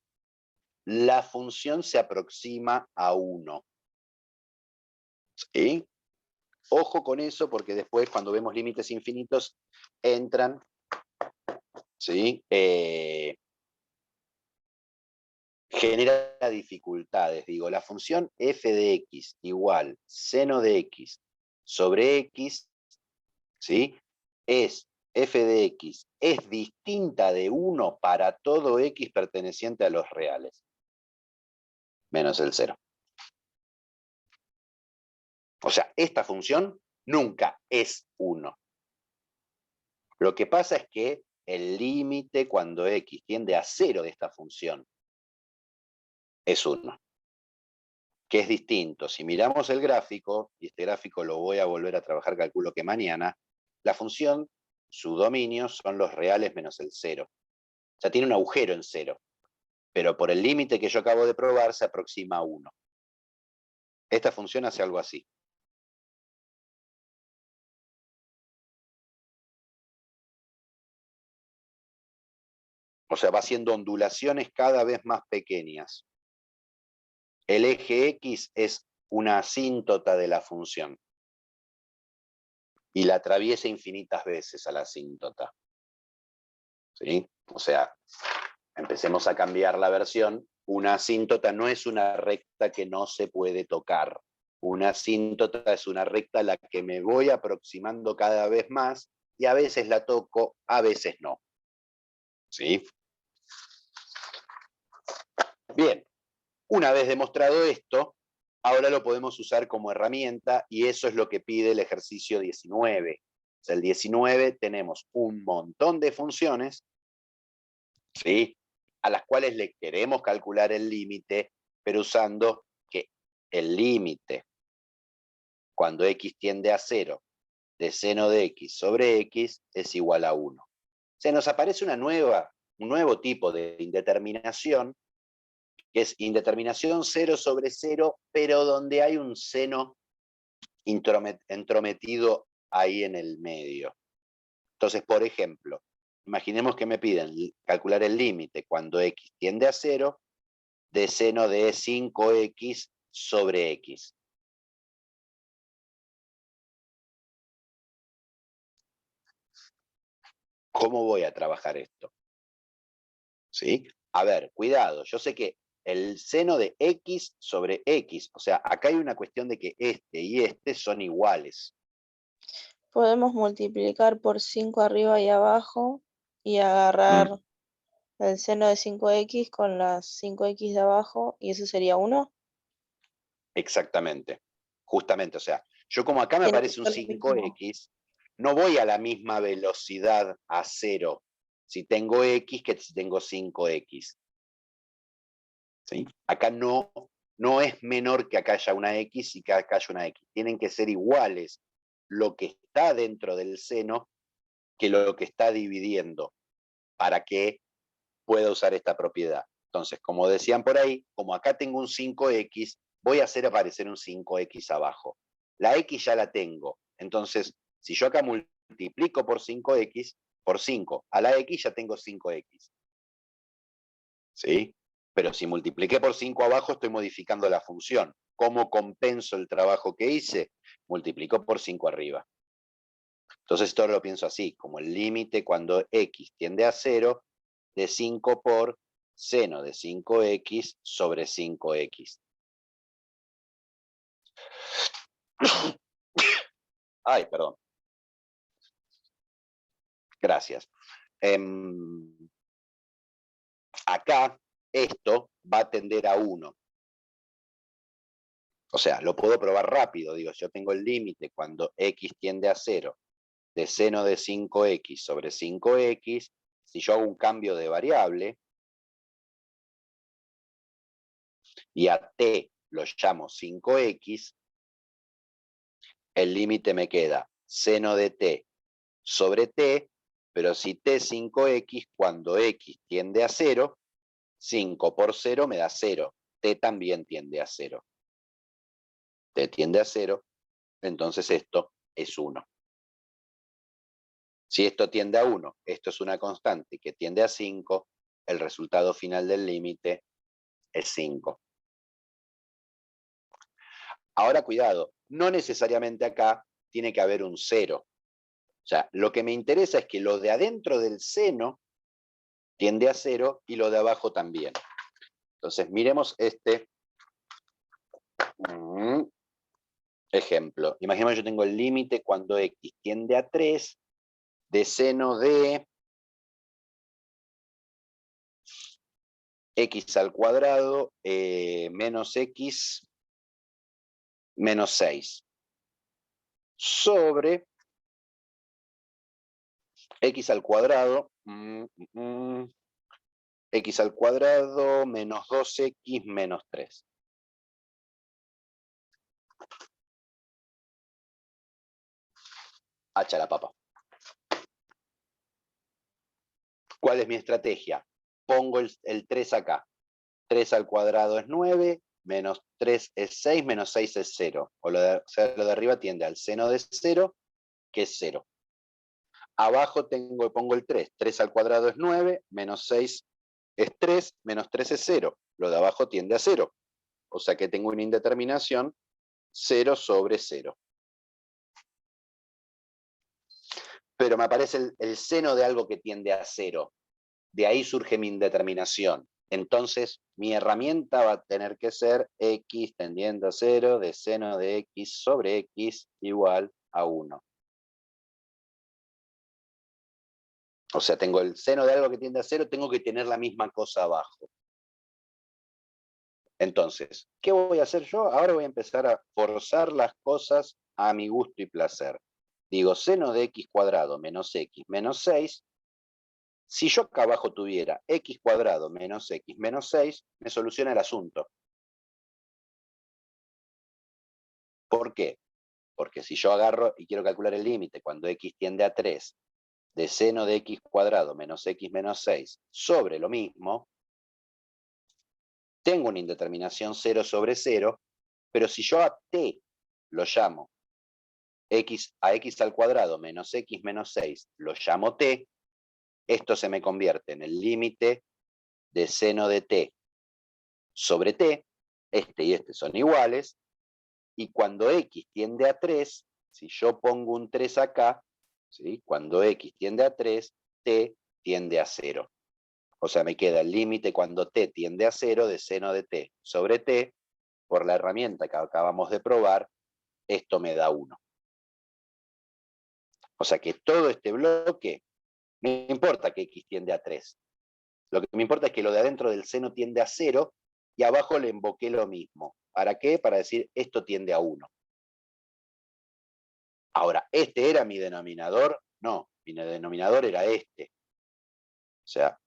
la función se aproxima a 1. ¿Sí? Ojo con eso porque después cuando vemos límites infinitos entran, ¿sí? Genera dificultades. Digo, la función f de x igual seno de x sobre x, ¿sí? Es f de x es distinta de 1 para todo x perteneciente a los reales, menos el 0. O sea, esta función nunca es 1. Lo que pasa es que el límite cuando x tiende a 0 de esta función es 1. Que es distinto. Si miramos el gráfico, y este gráfico lo voy a volver a trabajar, calculo que mañana, la función, su dominio son los reales menos el 0. O sea, tiene un agujero en 0. Pero por el límite que yo acabo de probar, se aproxima a 1. Esta función hace algo así. O sea, va haciendo ondulaciones cada vez más pequeñas. El eje X es una asíntota de la función. Y la atraviesa infinitas veces a la asíntota. ¿Sí? O sea, empecemos a cambiar la versión. Una asíntota no es una recta que no se puede tocar. Una asíntota es una recta a la que me voy aproximando cada vez más y a veces la toco, a veces no. ¿Sí? Bien, una vez demostrado esto, ahora lo podemos usar como herramienta y eso es lo que pide el ejercicio 19. O sea, el 19 tenemos un montón de funciones, ¿sí?, a las cuales le queremos calcular el límite, pero usando que el límite, cuando x tiende a 0, de seno de x sobre x es igual a 1. Se nos aparece un nuevo tipo de indeterminación, que es indeterminación 0 sobre 0, pero donde hay un seno entrometido ahí en el medio. Entonces, por ejemplo, imaginemos que me piden calcular el límite cuando x tiende a 0 de seno de 5x sobre x. ¿Cómo voy a trabajar esto? ¿Sí? A ver, cuidado, yo sé que el seno de x sobre x, o sea, acá hay una cuestión de que este y este son iguales. Podemos multiplicar por 5 arriba y abajo y agarrar el seno de 5x con las 5x de abajo y eso sería 1. Exactamente, justamente, o sea, yo como acá me Tiene que aparece un ser lo mismo. 5x, no voy a la misma velocidad a 0 si tengo x que si tengo 5x. ¿Sí? Acá no no es menor que acá haya una X y que acá haya una X. Tienen que ser iguales lo que está dentro del seno que lo que está dividiendo para que pueda usar esta propiedad. Entonces, como decían por ahí, como acá tengo un 5X, voy a hacer aparecer un 5X abajo. La X ya la tengo. Entonces, si yo acá multiplico por 5X, por 5 a la X ya tengo 5X. ¿Sí? Pero si multipliqué por 5 abajo, estoy modificando la función. ¿Cómo compenso el trabajo que hice? Multiplico por 5 arriba. Entonces esto lo pienso así, como el límite cuando X tiende a 0 de 5 por seno de 5X sobre 5X. Ay, perdón. Gracias. Acá esto va a tender a 1. O sea, lo puedo probar rápido. Digo, yo tengo el límite cuando X tiende a 0 de seno de 5X sobre 5X. Si yo hago un cambio de variable y a t lo llamo 5X, el límite me queda seno de t sobre t, pero si t es 5X, cuando X tiende a 0, 5 por 0 me da 0. T también tiende a 0. T tiende a 0, entonces esto es 1. Si esto tiende a 1, esto es una constante que tiende a 5, el resultado final del límite es 5. Ahora cuidado, no necesariamente acá tiene que haber un 0. O sea, lo que me interesa es que lo de adentro del seno tiende a 0 y lo de abajo también. Entonces, miremos este ejemplo. Imaginemos que yo tengo el límite cuando X tiende a 3 de seno de X al cuadrado menos X menos 6 sobre X al cuadrado X al cuadrado menos 2X menos 3. Hacha la papa. ¿Cuál es mi estrategia? Pongo el 3 acá. 3 al cuadrado es 9, menos 3 es 6, menos 6 es 0. O sea, lo de arriba tiende al seno de 0, que es 0. Abajo pongo el 3. 3 al cuadrado es 9, menos 6 es 3, menos 3 es 0. Lo de abajo tiende a 0. O sea que tengo una indeterminación 0 sobre 0. Pero me aparece el seno de algo que tiende a 0. De ahí surge mi indeterminación. Entonces, mi herramienta va a tener que ser X tendiendo a 0 de seno de X sobre X igual a 1. O sea, tengo el seno de algo que tiende a 0, tengo que tener la misma cosa abajo. Entonces, ¿qué voy a hacer yo? Ahora voy a empezar a forzar las cosas a mi gusto y placer. Digo, seno de X cuadrado menos X menos 6. Si yo acá abajo tuviera X cuadrado menos X menos 6, me soluciona el asunto. ¿Por qué? Porque si yo agarro y quiero calcular el límite cuando X tiende a 3 de seno de X cuadrado menos X menos 6 sobre lo mismo, tengo una indeterminación 0 sobre 0, pero si yo a t lo llamo a x al cuadrado menos x menos 6, lo llamo t, esto se me convierte en el límite de seno de t sobre t, este y este son iguales, y cuando x tiende a 3, si yo pongo un 3 acá, ¿sí? Cuando x tiende a 3, t tiende a 0. O sea, me queda el límite cuando t tiende a 0 de seno de t sobre t, por la herramienta que acabamos de probar, esto me da 1. O sea que todo este bloque, no importa que x tiende a 3. Lo que me importa es que lo de adentro del seno tiende a 0 y abajo le invoqué lo mismo. ¿Para qué? Para decir esto tiende a 1. Ahora, ¿este era mi denominador? No, mi denominador era este. O sea,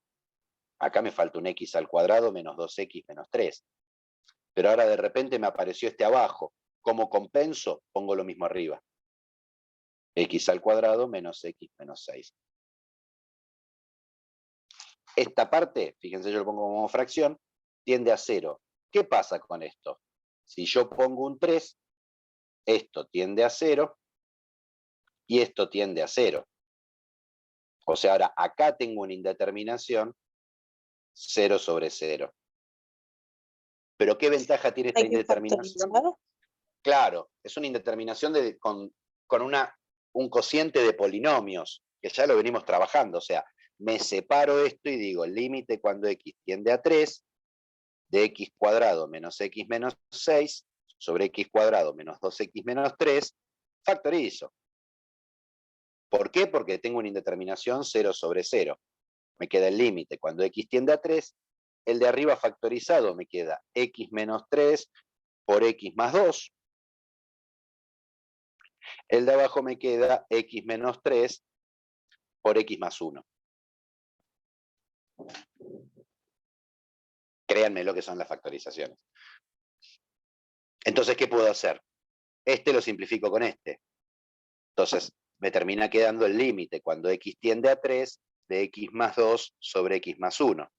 acá me falta un x al cuadrado menos 2x menos 3. pero ahora de repente me apareció este abajo. ¿Cómo compenso? Pongo lo mismo arriba. X al cuadrado menos X menos 6. Esta parte, fíjense, yo lo pongo como fracción, tiende a 0. ¿Qué pasa con esto? Si yo pongo un 3, esto tiende a 0 y esto tiende a 0. O sea, ahora acá tengo una indeterminación 0 sobre 0. ¿Pero qué ventaja tiene esta Hay que indeterminación? factorizar. Claro, es una indeterminación con un cociente de polinomios, que ya lo venimos trabajando. O sea, me separo esto y digo, el límite cuando x tiende a 3, de x cuadrado menos x menos 6, sobre x cuadrado menos 2x menos 3, factorizo. ¿Por qué? Porque tengo una indeterminación 0 sobre 0. Me queda el límite cuando x tiende a 3, el de arriba factorizado me queda x menos 3 por x más 2, el de abajo me queda x menos 3 por x más 1. Créanme lo que son las factorizaciones. Entonces, ¿qué puedo hacer? Este lo simplifico con este. Entonces, me termina quedando el límite cuando x tiende a 3 de x más 2 sobre x más 1.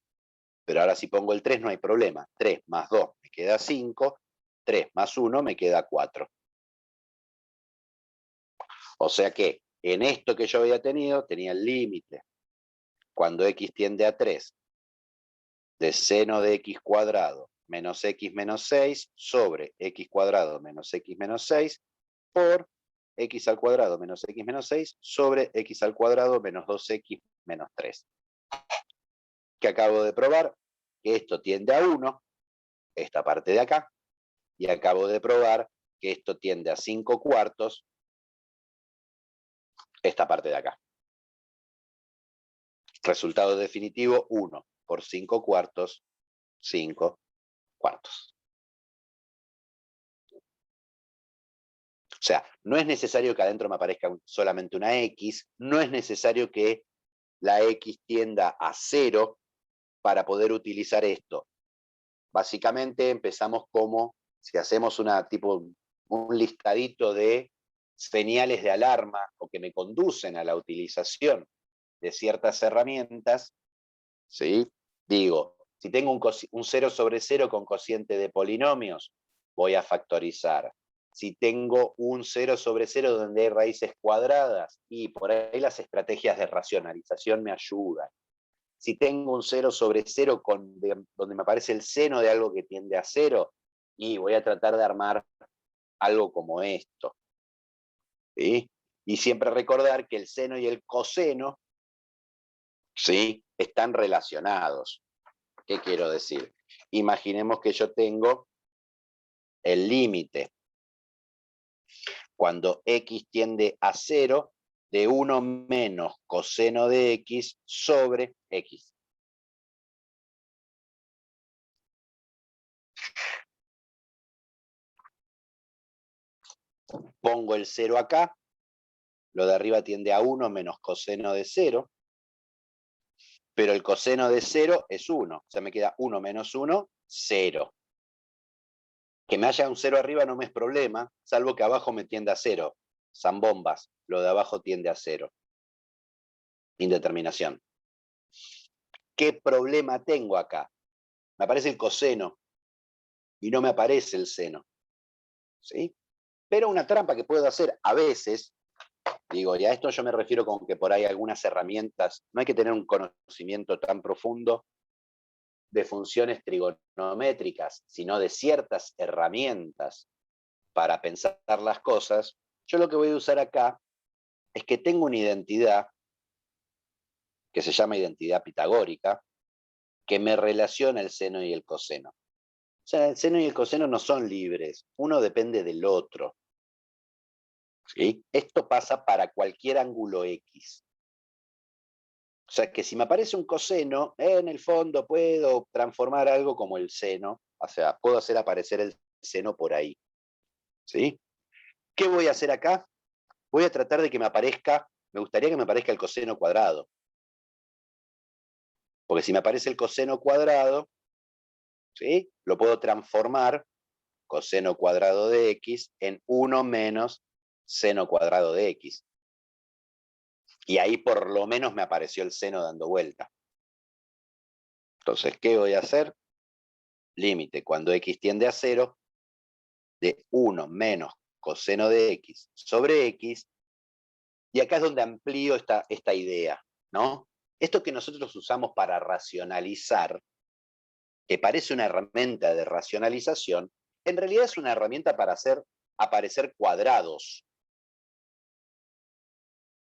Pero ahora si pongo el 3 no hay problema. 3 más 2 me queda 5, 3 más 1 me queda 4. O sea que en esto que yo había tenido, tenía el límite cuando x tiende a 3 de seno de x cuadrado menos x menos 6 sobre x cuadrado menos x menos 6 por x al cuadrado menos x menos 6 sobre x al cuadrado menos 2x menos 3. Que acabo de probar que esto tiende a 1, esta parte de acá, y acabo de probar que esto tiende a 5 cuartos, esta parte de acá. Resultado definitivo, 1 por 5 cuartos, 5 cuartos. O sea, no es necesario que adentro me aparezca solamente una X, no es necesario que la X tienda a 0 para poder utilizar esto. Básicamente empezamos como, si hacemos un listadito de señales de alarma o que me conducen a la utilización de ciertas herramientas, ¿sí? Digo, si tengo un 0 sobre 0 con cociente de polinomios, voy a factorizar. Si tengo un 0 sobre 0 donde hay raíces cuadradas, y por ahí las estrategias de racionalización me ayudan. Si tengo un 0 sobre 0 donde me aparece el seno de algo que tiende a 0, y voy a tratar de armar algo como esto. ¿Sí? Y siempre recordar que el seno y el coseno, ¿sí?, están relacionados. ¿Qué quiero decir? Imaginemos que yo tengo el límite cuando x tiende a 0 de 1 menos coseno de x sobre x. Pongo el 0 acá, lo de arriba tiende a 1 menos coseno de 0, pero el coseno de 0 es 1, o sea, me queda 1 menos 1, 0. Que me haya un 0 arriba no me es problema, salvo que abajo me tienda a 0. Zambombas, lo de abajo tiende a 0. Indeterminación. ¿Qué problema tengo acá? Me aparece el coseno y no me aparece el seno. ¿Sí? Pero una trampa que puedo hacer a veces, digo, y a esto yo me refiero con que por ahí algunas herramientas, no hay que tener un conocimiento tan profundo de funciones trigonométricas, sino de ciertas herramientas para pensar las cosas. Yo lo que voy a usar acá es que tengo una identidad que se llama identidad pitagórica, que me relaciona el seno y el coseno. O sea, el seno y el coseno no son libres, uno depende del otro. ¿Sí? Esto pasa para cualquier ángulo X. O sea que si me aparece un coseno, en el fondo puedo transformar algo como el seno, o sea, puedo hacer aparecer el seno por ahí. ¿Sí? ¿Qué voy a hacer acá? Voy a tratar de que me aparezca, me gustaría que me aparezca el coseno cuadrado. Porque si me aparece el coseno cuadrado, ¿sí? Lo puedo transformar, coseno cuadrado de x, en 1 menos seno cuadrado de x. Y ahí por lo menos me apareció el seno dando vuelta. Entonces, ¿qué voy a hacer? Límite cuando x tiende a 0 de 1 menos coseno de x sobre x. Y acá es donde amplío esta idea, ¿no? Esto que nosotros usamos para racionalizar, que parece una herramienta de racionalización, en realidad es una herramienta para hacer aparecer cuadrados.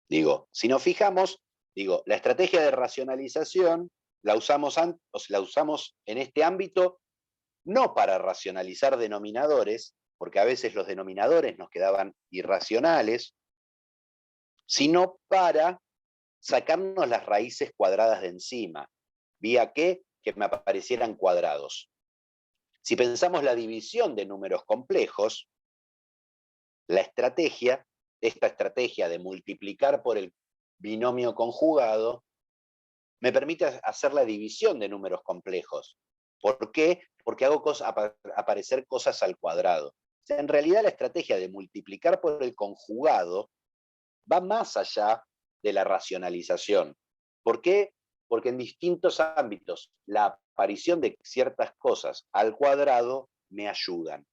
Digo, si nos fijamos, digo, la estrategia de racionalización la usamos en este ámbito no para racionalizar denominadores, porque a veces los denominadores nos quedaban irracionales, sino para sacarnos las raíces cuadradas de encima. ¿Vía qué? Que me aparecieran cuadrados. Si pensamos la división de números complejos, esta estrategia de multiplicar por el binomio conjugado, me permite hacer la división de números complejos. ¿Por qué? Porque hago aparecer cosas al cuadrado. O sea, en realidad la estrategia de multiplicar por el conjugado va más allá de la racionalización. ¿Por qué? Porque en distintos ámbitos la aparición de ciertas cosas al cuadrado me ayudan.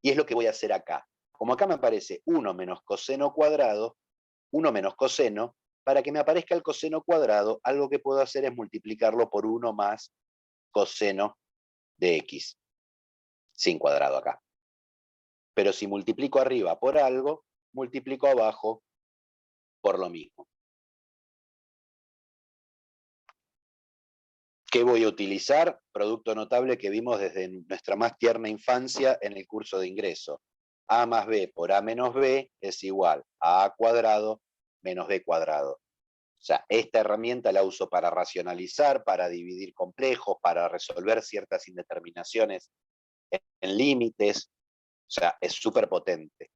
Y es lo que voy a hacer acá. Como acá me aparece 1 menos coseno cuadrado, 1 menos coseno, para que me aparezca el coseno cuadrado, algo que puedo hacer es multiplicarlo por 1 más coseno de x, sin cuadrado acá. Pero si multiplico arriba por algo, multiplico abajo por lo mismo. ¿Qué voy a utilizar? Producto notable que vimos desde nuestra más tierna infancia en el curso de ingreso. A más b por a menos b es igual a a cuadrado menos b cuadrado. O sea, esta herramienta la uso para racionalizar, para dividir complejos, para resolver ciertas indeterminaciones en límites. O sea, es súper potente.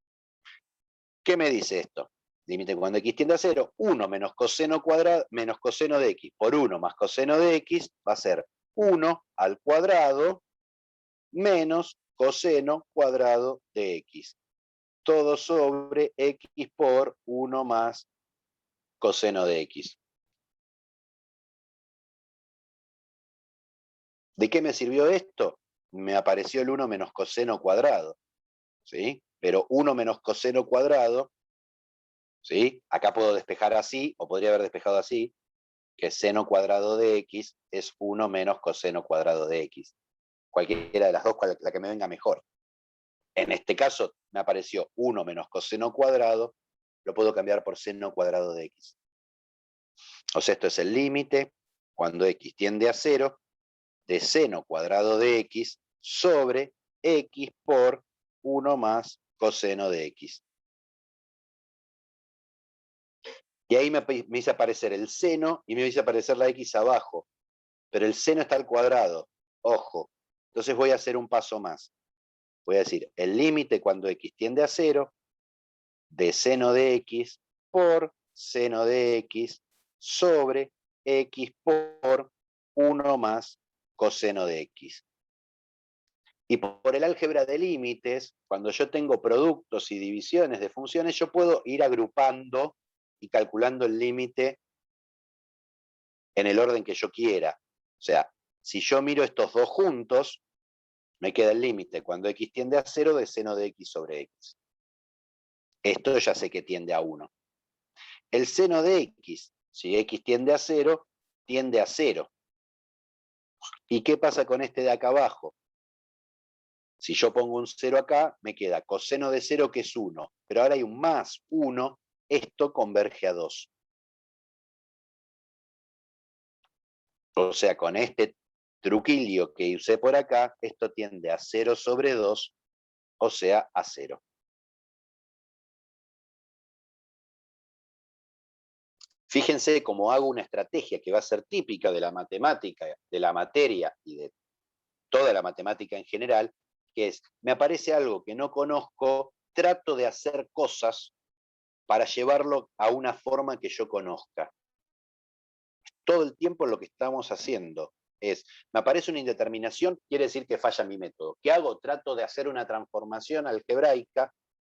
¿Qué me dice esto? Límite cuando x tiende a 0, 1 menos coseno cuadrado, menos coseno de x por 1 más coseno de x va a ser 1 al cuadrado menos coseno cuadrado de x. Todo sobre x por 1 más coseno de x. ¿De qué me sirvió esto? Me apareció el 1 menos coseno cuadrado, ¿sí? Pero 1 menos coseno cuadrado, ¿sí? Acá puedo despejar así, o podría haber despejado así, que seno cuadrado de x es 1 menos coseno cuadrado de x. Cualquiera de las dos, la que me venga mejor. En este caso me apareció 1 menos coseno cuadrado, lo puedo cambiar por seno cuadrado de x. O sea, esto es el límite, cuando x tiende a 0, de seno cuadrado de x sobre x por 1 más coseno de x. Y ahí me hizo aparecer el seno y me hizo aparecer la x abajo. Pero el seno está al cuadrado. Ojo. Entonces voy a hacer un paso más. Voy a decir, el límite cuando x tiende a 0, de seno de x por seno de x sobre x por 1 más coseno de x. Y por el álgebra de límites, cuando yo tengo productos y divisiones de funciones, yo puedo ir agrupando y calculando el límite en el orden que yo quiera. O sea, si yo miro estos dos juntos, me queda el límite cuando x tiende a 0 de seno de x sobre x. Esto ya sé que tiende a 1. El seno de x, si x tiende a 0, tiende a 0. ¿Y qué pasa con este de acá abajo? Si yo pongo un 0 acá, me queda coseno de 0 que es 1. Pero ahora hay un más 1, esto converge a 2. O sea, con este truquillo que usé por acá, esto tiende a 0 sobre 2, o sea, a 0. Fíjense cómo hago una estrategia que va a ser típica de la matemática, de la materia y de toda la matemática en general, que es, me aparece algo que no conozco, trato de hacer cosas para llevarlo a una forma que yo conozca. Todo el tiempo lo que estamos haciendo. es, me aparece una indeterminación, quiere decir que falla mi método. ¿Qué hago? Trato de hacer una transformación algebraica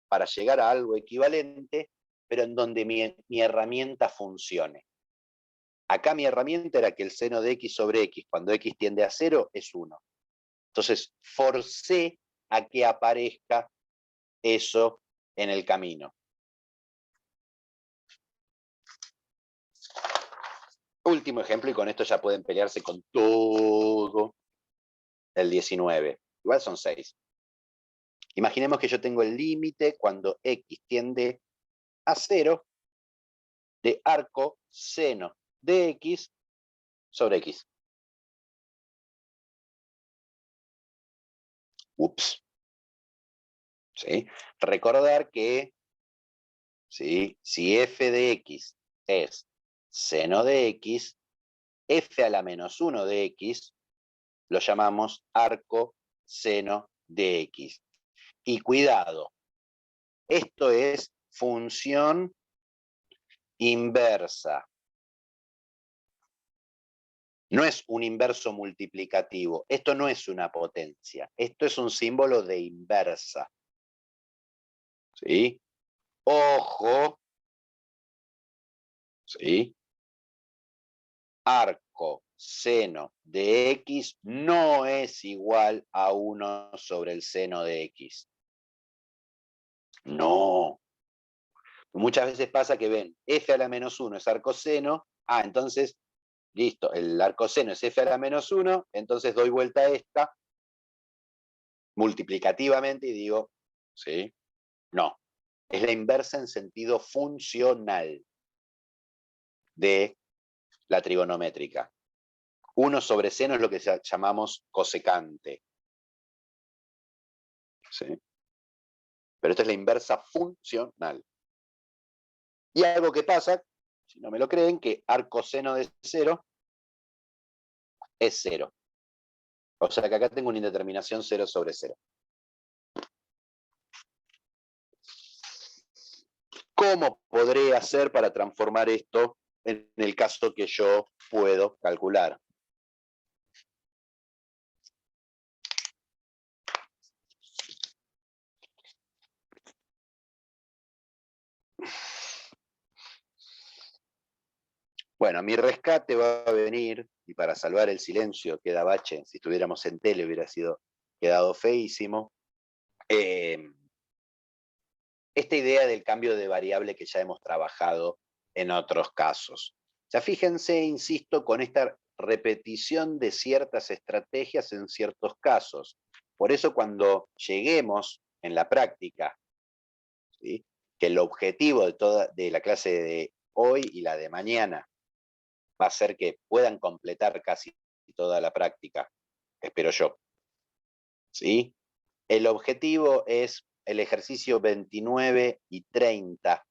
para llegar a algo equivalente, pero en donde mi herramienta funcione. Acá mi herramienta era que el seno de x sobre x, cuando x tiende a 0, es 1. Entonces, forcé a que aparezca eso en el camino. Último ejemplo, y con esto ya pueden pelearse con todo el 19. Igual son 6. Imaginemos que yo tengo el límite cuando x tiende a 0 de arco seno de x sobre x. Ups. ¿Sí? Recordar que ¿sí? Si f de x es seno de x, f a la menos 1 de x lo llamamos arco seno de x. Y cuidado, esto es función inversa. No es un inverso multiplicativo. Esto no es una potencia. Esto es un símbolo de inversa. ¿Sí? Ojo. ¿Sí? Arco seno de x no es igual a 1 sobre el seno de x. No. Muchas veces pasa que ven, f a la menos 1 es arcoseno, entonces, listo, el arcoseno es f a la menos 1, entonces doy vuelta a esta multiplicativamente y digo, ¿sí? No, es la inversa en sentido funcional de la trigonométrica. 1 sobre seno es lo que llamamos cosecante. ¿Sí? Pero esta es la inversa funcional. Y algo que pasa, si no me lo creen, que arcoseno de 0 es 0. O sea que acá tengo una indeterminación 0 sobre 0. ¿Cómo podré hacer para transformar esto en el caso que yo puedo calcular? Bueno, mi rescate va a venir, y para salvar el silencio queda bache, si estuviéramos en tele hubiera quedado feísimo, esta idea del cambio de variable que ya hemos trabajado en otros casos. Ya fíjense, insisto, con esta repetición de ciertas estrategias en ciertos casos. Por eso cuando lleguemos en la práctica, ¿sí? Que el objetivo de la clase de hoy y la de mañana va a ser que puedan completar casi toda la práctica, espero yo. ¿Sí? El objetivo es el ejercicio 29 y 30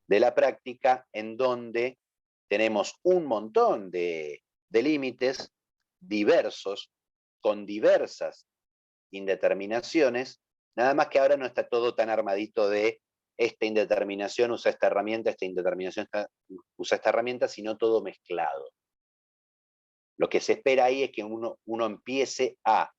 de la práctica, en donde tenemos un montón de límites diversos, con diversas indeterminaciones, nada más que ahora no está todo tan armadito de esta indeterminación usa esta herramienta, esta indeterminación usa esta herramienta, sino todo mezclado. Lo que se espera ahí es que uno empiece a,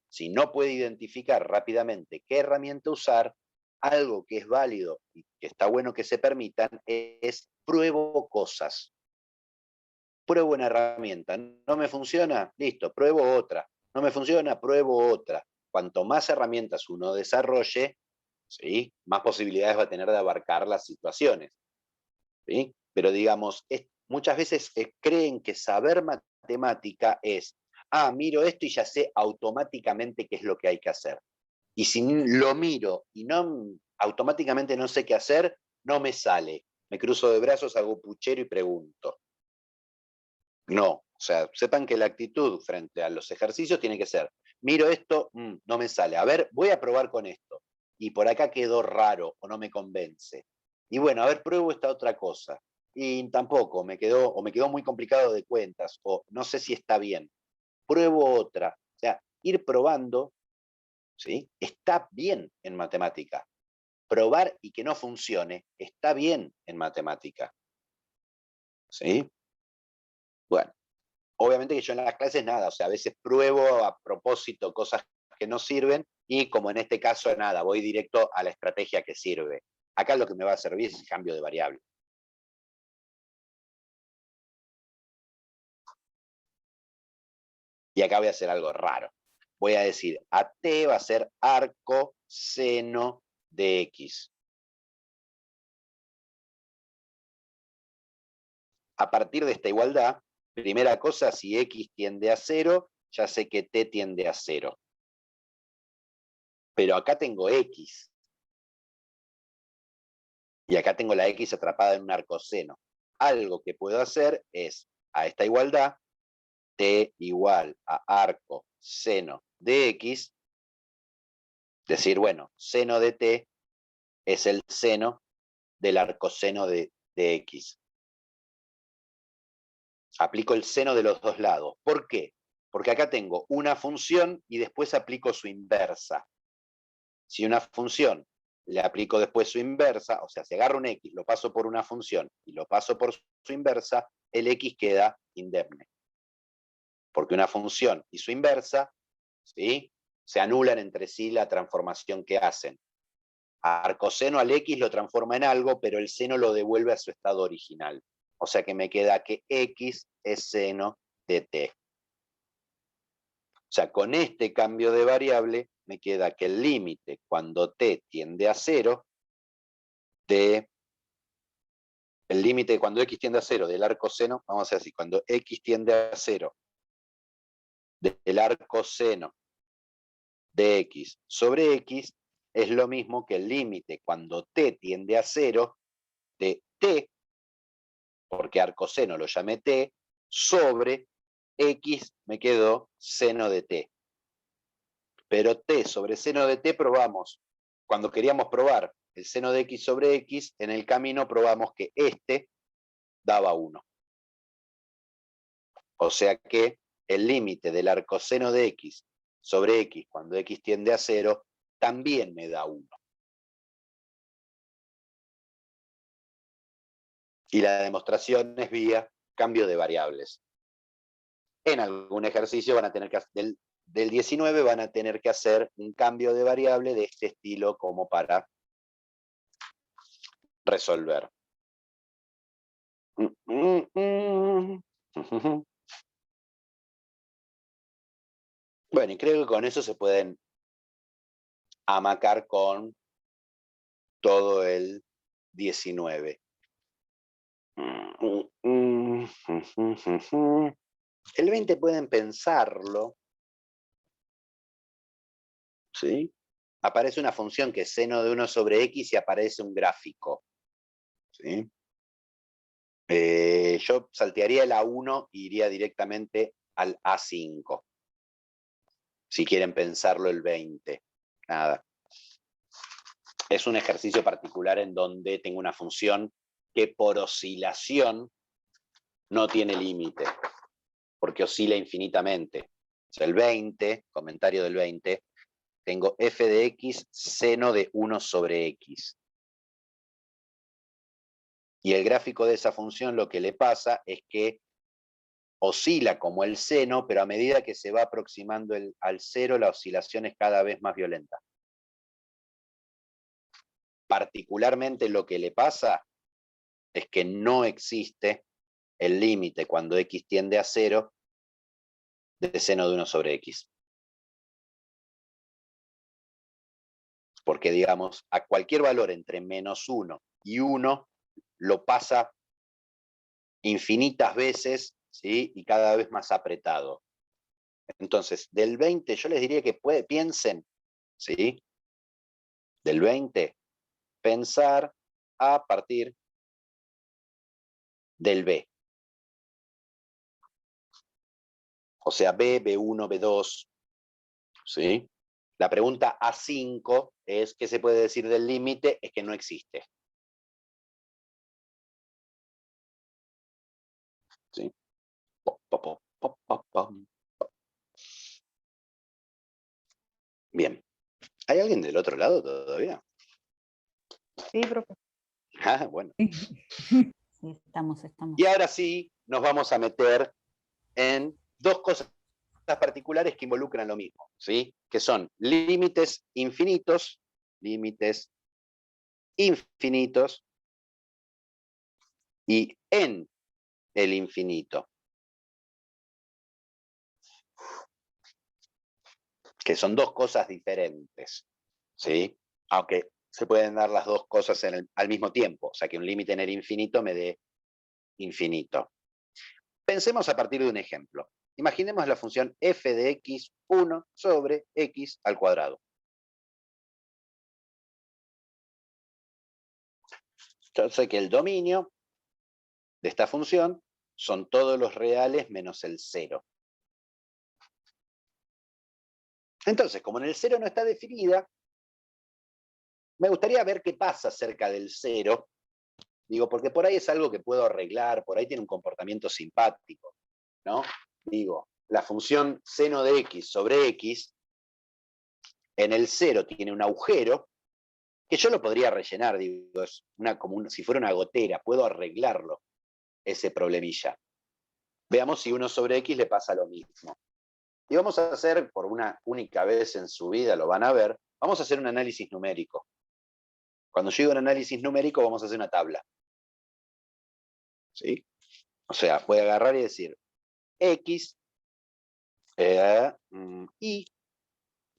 si no puede identificar rápidamente qué herramienta usar, algo que es válido y que está bueno que se permitan es pruebo cosas. Pruebo una herramienta, no me funciona, listo, pruebo otra. No me funciona, pruebo otra. Cuanto más herramientas uno desarrolle, ¿sí? Más posibilidades va a tener de abarcar las situaciones. ¿Sí? Pero digamos, muchas veces creen que saber matemática es, miro esto y ya sé automáticamente qué es lo que hay que hacer. Y si lo miro y no automáticamente no sé qué hacer, no me sale. Me cruzo de brazos, hago puchero y pregunto. No, o sea, sepan que la actitud frente a los ejercicios tiene que ser, miro esto, no me sale, a ver, voy a probar con esto. Y por acá quedó raro o no me convence. Y bueno, a ver, pruebo esta otra cosa. Y tampoco, me quedó muy complicado de cuentas, o no sé si está bien. Pruebo otra. O sea, ir probando, ¿sí? Está bien en matemática. Probar y que no funcione, está bien en matemática. ¿Sí? Bueno. Obviamente que yo en las clases nada, o sea, a veces pruebo a propósito cosas que no sirven y como en este caso nada, voy directo a la estrategia que sirve. Acá lo que me va a servir es el cambio de variable. Y acá voy a hacer algo raro. Voy a decir, a t va a ser arco seno de x. A partir de esta igualdad, primera cosa, si x tiende a 0, ya sé que t tiende a 0. Pero acá tengo x. Y acá tengo la x atrapada en un arcoseno. Algo que puedo hacer es, a esta igualdad, t igual a arco seno de x, decir, bueno, seno de t es el seno del arcoseno de x. Aplico el seno de los dos lados. ¿Por qué? Porque acá tengo una función y después aplico su inversa. Si una función le aplico después su inversa, o sea, si agarro un x, lo paso por una función y lo paso por su inversa, el x queda indemne. Porque una función y su inversa, ¿sí?, se anulan entre sí la transformación que hacen. Arcoseno al x lo transforma en algo, pero el seno lo devuelve a su estado original. O sea que me queda que x es seno de t. O sea, con este cambio de variable me queda que el límite cuando t tiende a 0 de el límite cuando x tiende a 0 del arcoseno, vamos a hacer así, cuando x tiende a 0 del arcoseno de x sobre x es lo mismo que el límite cuando t tiende a 0 de t, porque arcoseno lo llamé t, sobre x me quedó seno de t. Pero t sobre seno de t probamos, cuando queríamos probar el seno de x sobre x, en el camino probamos que este daba 1. O sea que el límite del arcoseno de x sobre x cuando x tiende a 0 también me da 1. Y la demostración es vía cambio de variables. En algún ejercicio van a tener que hacer, del 19 van a tener que hacer un cambio de variable de este estilo como para resolver. Bueno, y creo que con eso se pueden amacar con todo el 19. El 20 pueden pensarlo, ¿sí? Aparece una función que es seno de 1 sobre x y aparece un gráfico, ¿sí? Yo saltearía el A1 e iría directamente al A5. Si quieren pensarlo el 20. Nada. Es un ejercicio particular en donde tengo una función que por oscilación no tiene límite, porque oscila infinitamente. O sea, el 20, comentario del 20, tengo f de x seno de 1 sobre x. Y el gráfico de esa función lo que le pasa es que oscila como el seno, pero a medida que se va aproximando al cero, la oscilación es cada vez más violenta. Particularmente lo que le pasa es que no existe el límite cuando x tiende a 0 de seno de 1 sobre x. Porque, digamos, a cualquier valor entre menos 1 y 1 lo pasa infinitas veces, ¿sí?, y cada vez más apretado. Entonces, del 20 yo les diría que piensen, ¿sí?, del 20, pensar a partir del B. O sea, B, B1, B2, ¿sí? La pregunta A5 es, ¿qué se puede decir del límite? Es que no existe. ¿Sí? Bien. ¿Hay alguien del otro lado todavía? Sí, profe. Ah, bueno. Sí, estamos. Y ahora sí, nos vamos a meter en dos cosas particulares que involucran lo mismo, ¿sí? Que son límites infinitos y en el infinito, que son dos cosas diferentes, ¿sí? Aunque se pueden dar las dos cosas al mismo tiempo, o sea que un límite en el infinito me dé infinito. Pensemos a partir de un ejemplo. Imaginemos la función f de x 1 sobre x al cuadrado. Yo sé que el dominio de esta función son todos los reales menos el 0. Entonces, como en el 0 no está definida, me gustaría ver qué pasa cerca del 0. Digo, porque por ahí es algo que puedo arreglar, por ahí tiene un comportamiento simpático, ¿no? Digo, la función seno de x sobre x, en el 0 tiene un agujero, que yo lo podría rellenar, digo, es si fuera una gotera, puedo arreglarlo, ese problemilla. Veamos si 1 sobre x le pasa lo mismo. Y vamos a hacer, por una única vez en su vida, lo van a ver, vamos a hacer un análisis numérico. Cuando yo digo un análisis numérico, vamos a hacer una tabla. ¿Sí? O sea, voy a agarrar y decir x, y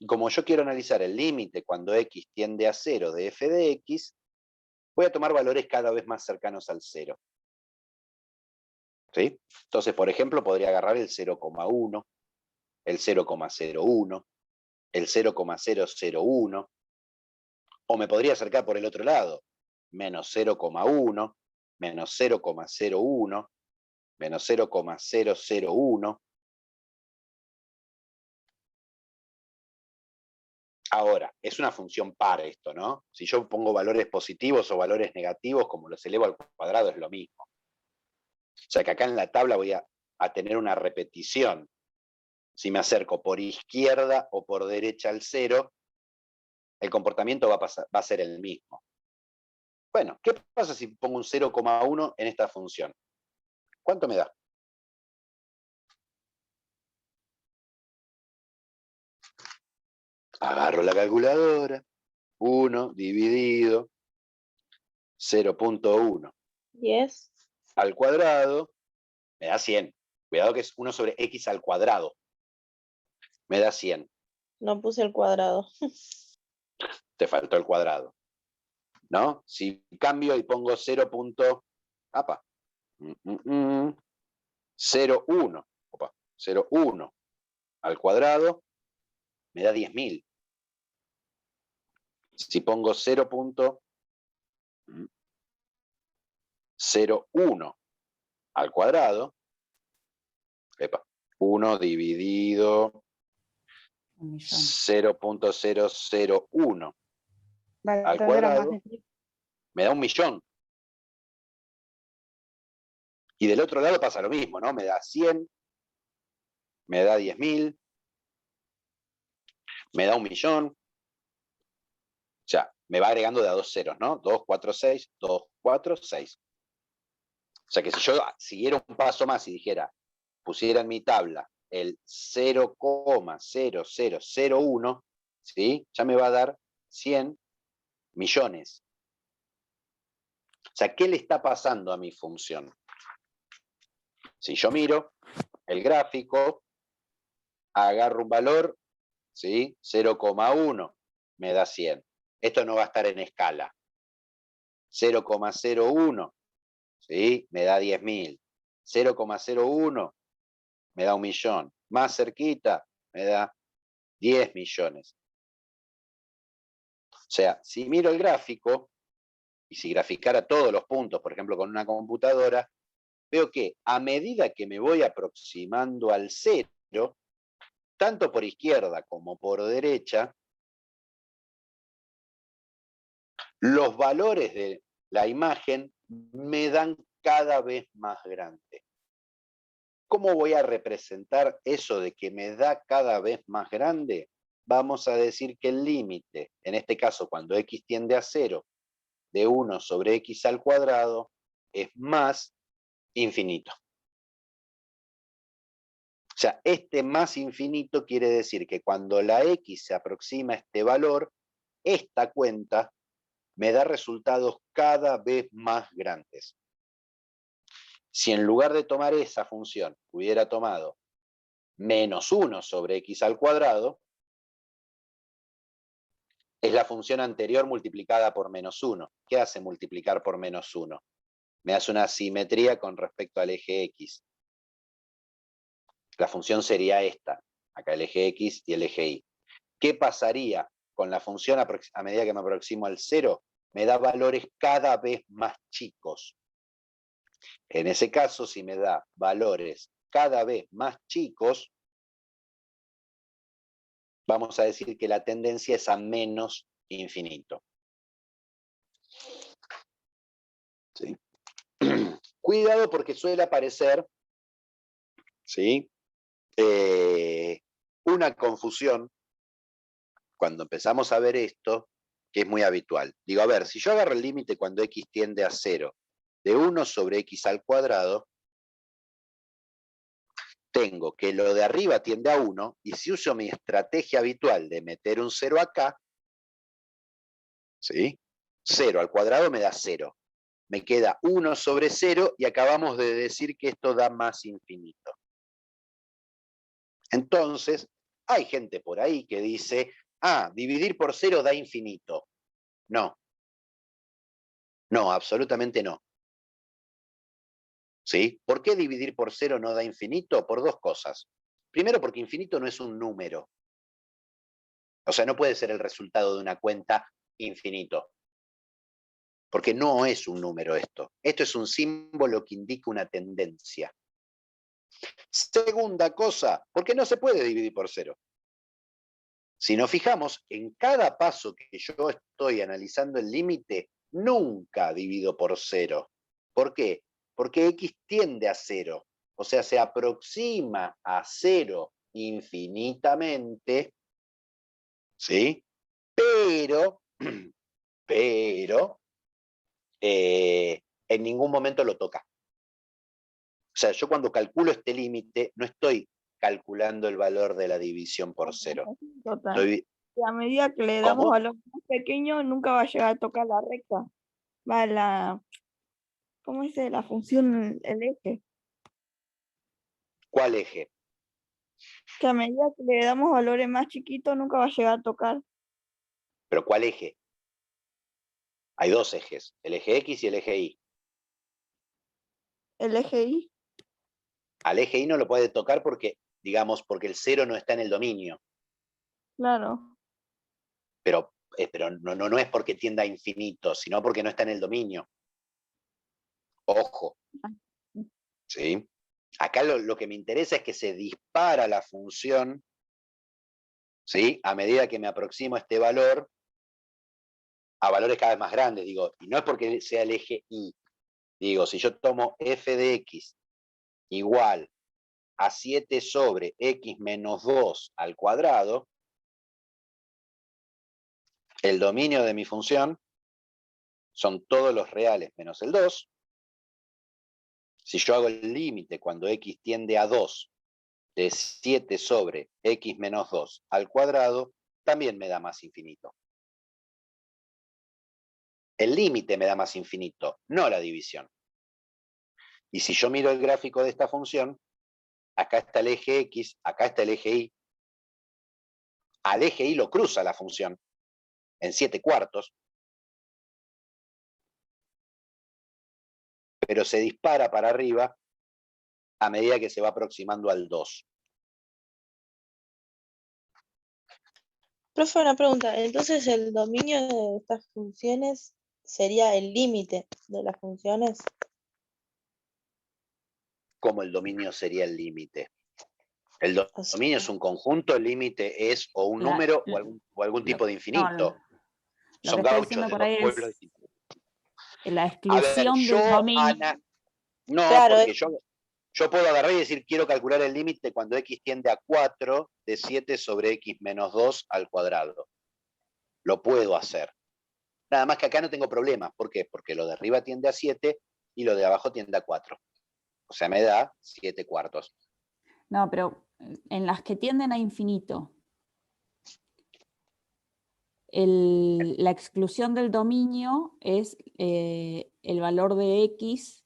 como yo quiero analizar el límite cuando x tiende a 0 de f de x, voy a tomar valores cada vez más cercanos al 0. ¿Sí? Entonces, por ejemplo, podría agarrar el 0,1, el 0,01, el 0,001, o me podría acercar por el otro lado, menos 0,1, menos 0,01, menos 0,001. Ahora, es una función par esto, ¿no? Si yo pongo valores positivos o valores negativos, como los elevo al cuadrado, es lo mismo. O sea que acá en la tabla voy a tener una repetición. Si me acerco por izquierda o por derecha al 0, el comportamiento va a ser el mismo. Bueno, ¿qué pasa si pongo un 0,1 en esta función? ¿Cuánto me da? Agarro la calculadora, 1 dividido 0,1 10. al cuadrado, me da 100. Cuidado que es 1 sobre x al cuadrado. Me da 100. No puse el cuadrado. Te faltó el cuadrado. ¿No? Si cambio y pongo 0,1 al cuadrado, me da 10.000. Si pongo 0,01 al cuadrado, 1 dividido 0,001 al cuadrado, me da 1.000.000. Y del otro lado pasa lo mismo, ¿no? Me da 100, me da 10.000, me da 1.000.000. O sea, me va agregando de a dos ceros, ¿no? 2, 4, 6, 2, 4, 6. O sea que si yo siguiera un paso más y dijera, pusiera en mi tabla el 0,0001, ¿sí? Ya me va a dar 100 millones. O sea, ¿qué le está pasando a mi función? Si yo miro el gráfico, agarro un valor, ¿sí? 0,1 me da 100. Esto no va a estar en escala. 0,01, ¿sí? Me da 10.000. 0,01 me da 1.000.000. Más cerquita me da 10 millones. O sea, si miro el gráfico, y si graficara todos los puntos, por ejemplo, con una computadora, veo que a medida que me voy aproximando al 0, tanto por izquierda como por derecha, los valores de la imagen me dan cada vez más grande. ¿Cómo voy a representar eso de que me da cada vez más grande? Vamos a decir que el límite, en este caso cuando x tiende a 0, de 1 sobre x al cuadrado, es más infinito. sea, este más infinito quiere decir que cuando la x se aproxima a este valor, esta cuenta me da resultados cada vez más grandes. Si en lugar de tomar esa función hubiera tomado menos 1 sobre x al cuadrado, es la función anterior multiplicada por menos 1. ¿Qué hace multiplicar por menos 1? Me hace una simetría con respecto al eje x. La función sería esta, acá el eje x y el eje y. ¿Qué pasaría con la función a medida que me aproximo al 0? Me da valores cada vez más chicos. En ese caso, si me da valores cada vez más chicos, vamos a decir que la tendencia es a menos infinito. ¿Sí? Cuidado porque suele aparecer, ¿sí? Una confusión cuando empezamos a ver esto, que es muy habitual. Digo, a ver, si yo agarro el límite cuando x tiende a 0 de 1 sobre x al cuadrado, tengo que lo de arriba tiende a 1, y si uso mi estrategia habitual de meter un 0 acá, ¿sí? 0 al cuadrado me da 0. Me queda 1 sobre 0 y acabamos de decir que esto da más infinito. Entonces, hay gente por ahí que dice, dividir por 0 da infinito. No. No, absolutamente no. ¿Sí? ¿Por qué dividir por 0 no da infinito? Por dos cosas. Primero, porque infinito no es un número. O sea, no puede ser el resultado de una cuenta infinito. Porque no es un número esto. Esto es un símbolo que indica una tendencia. Segunda cosa, porque no se puede dividir por 0. Si nos fijamos, en cada paso que yo estoy analizando el límite, nunca divido por 0. ¿Por qué? Porque x tiende a 0. O sea, se aproxima a 0 infinitamente, ¿sí? Pero en ningún momento lo toca. O sea, yo cuando calculo este límite, no estoy calculando el valor de la división por 0. Total. Y a medida que le damos ¿Cómo? valor más pequeño, nunca va a llegar a tocar la recta. Va la, ¿cómo dice? La función, el eje. ¿Cuál eje? Que a medida que le damos valores más chiquitos, nunca va a llegar a tocar. ¿Pero cuál eje? Hay dos ejes, el eje X y el eje Y. El eje Y. Al eje Y no lo puede tocar porque, digamos, porque el 0 no está en el dominio. Claro. Pero no es porque tienda a infinito, sino porque no está en el dominio. Ojo. ¿Sí? Acá lo que me interesa es que se dispara la función, ¿sí? A medida que me aproximo a este valor, a valores cada vez más grandes, digo, y no es porque sea el eje Y. Digo, si yo tomo f de x igual a 7 sobre x menos 2 al cuadrado, el dominio de mi función son todos los reales menos el 2. Si yo hago el límite cuando x tiende a 2 de 7 sobre x menos 2 al cuadrado, también me da más infinito. El límite me da más infinito, no la división. Y si yo miro el gráfico de esta función, acá está el eje x, acá está el eje y. Al eje y lo cruza la función en 7/4, pero se dispara para arriba a medida que se va aproximando al 2. Profe, una pregunta. Entonces, ¿el dominio de estas funciones sería el límite de las funciones? ¿Cómo el dominio sería el límite? El O sea, dominio es un conjunto, el límite es o un número o algún tipo de infinito. Lo Son que está gauchos diciendo de por dos ahí pueblos es distintos. la A ver, exclusión del dominio. no, claro, porque yo puedo agarrar y decir, quiero calcular el límite cuando x tiende a 4 de 7 sobre x menos 2 al cuadrado. Lo puedo hacer. Nada más que acá no tengo problemas. ¿Por qué? Porque lo de arriba tiende a 7 y lo de abajo tiende a 4. O sea, me da 7/4. No, pero en las que tienden a infinito, la exclusión del dominio es el valor de X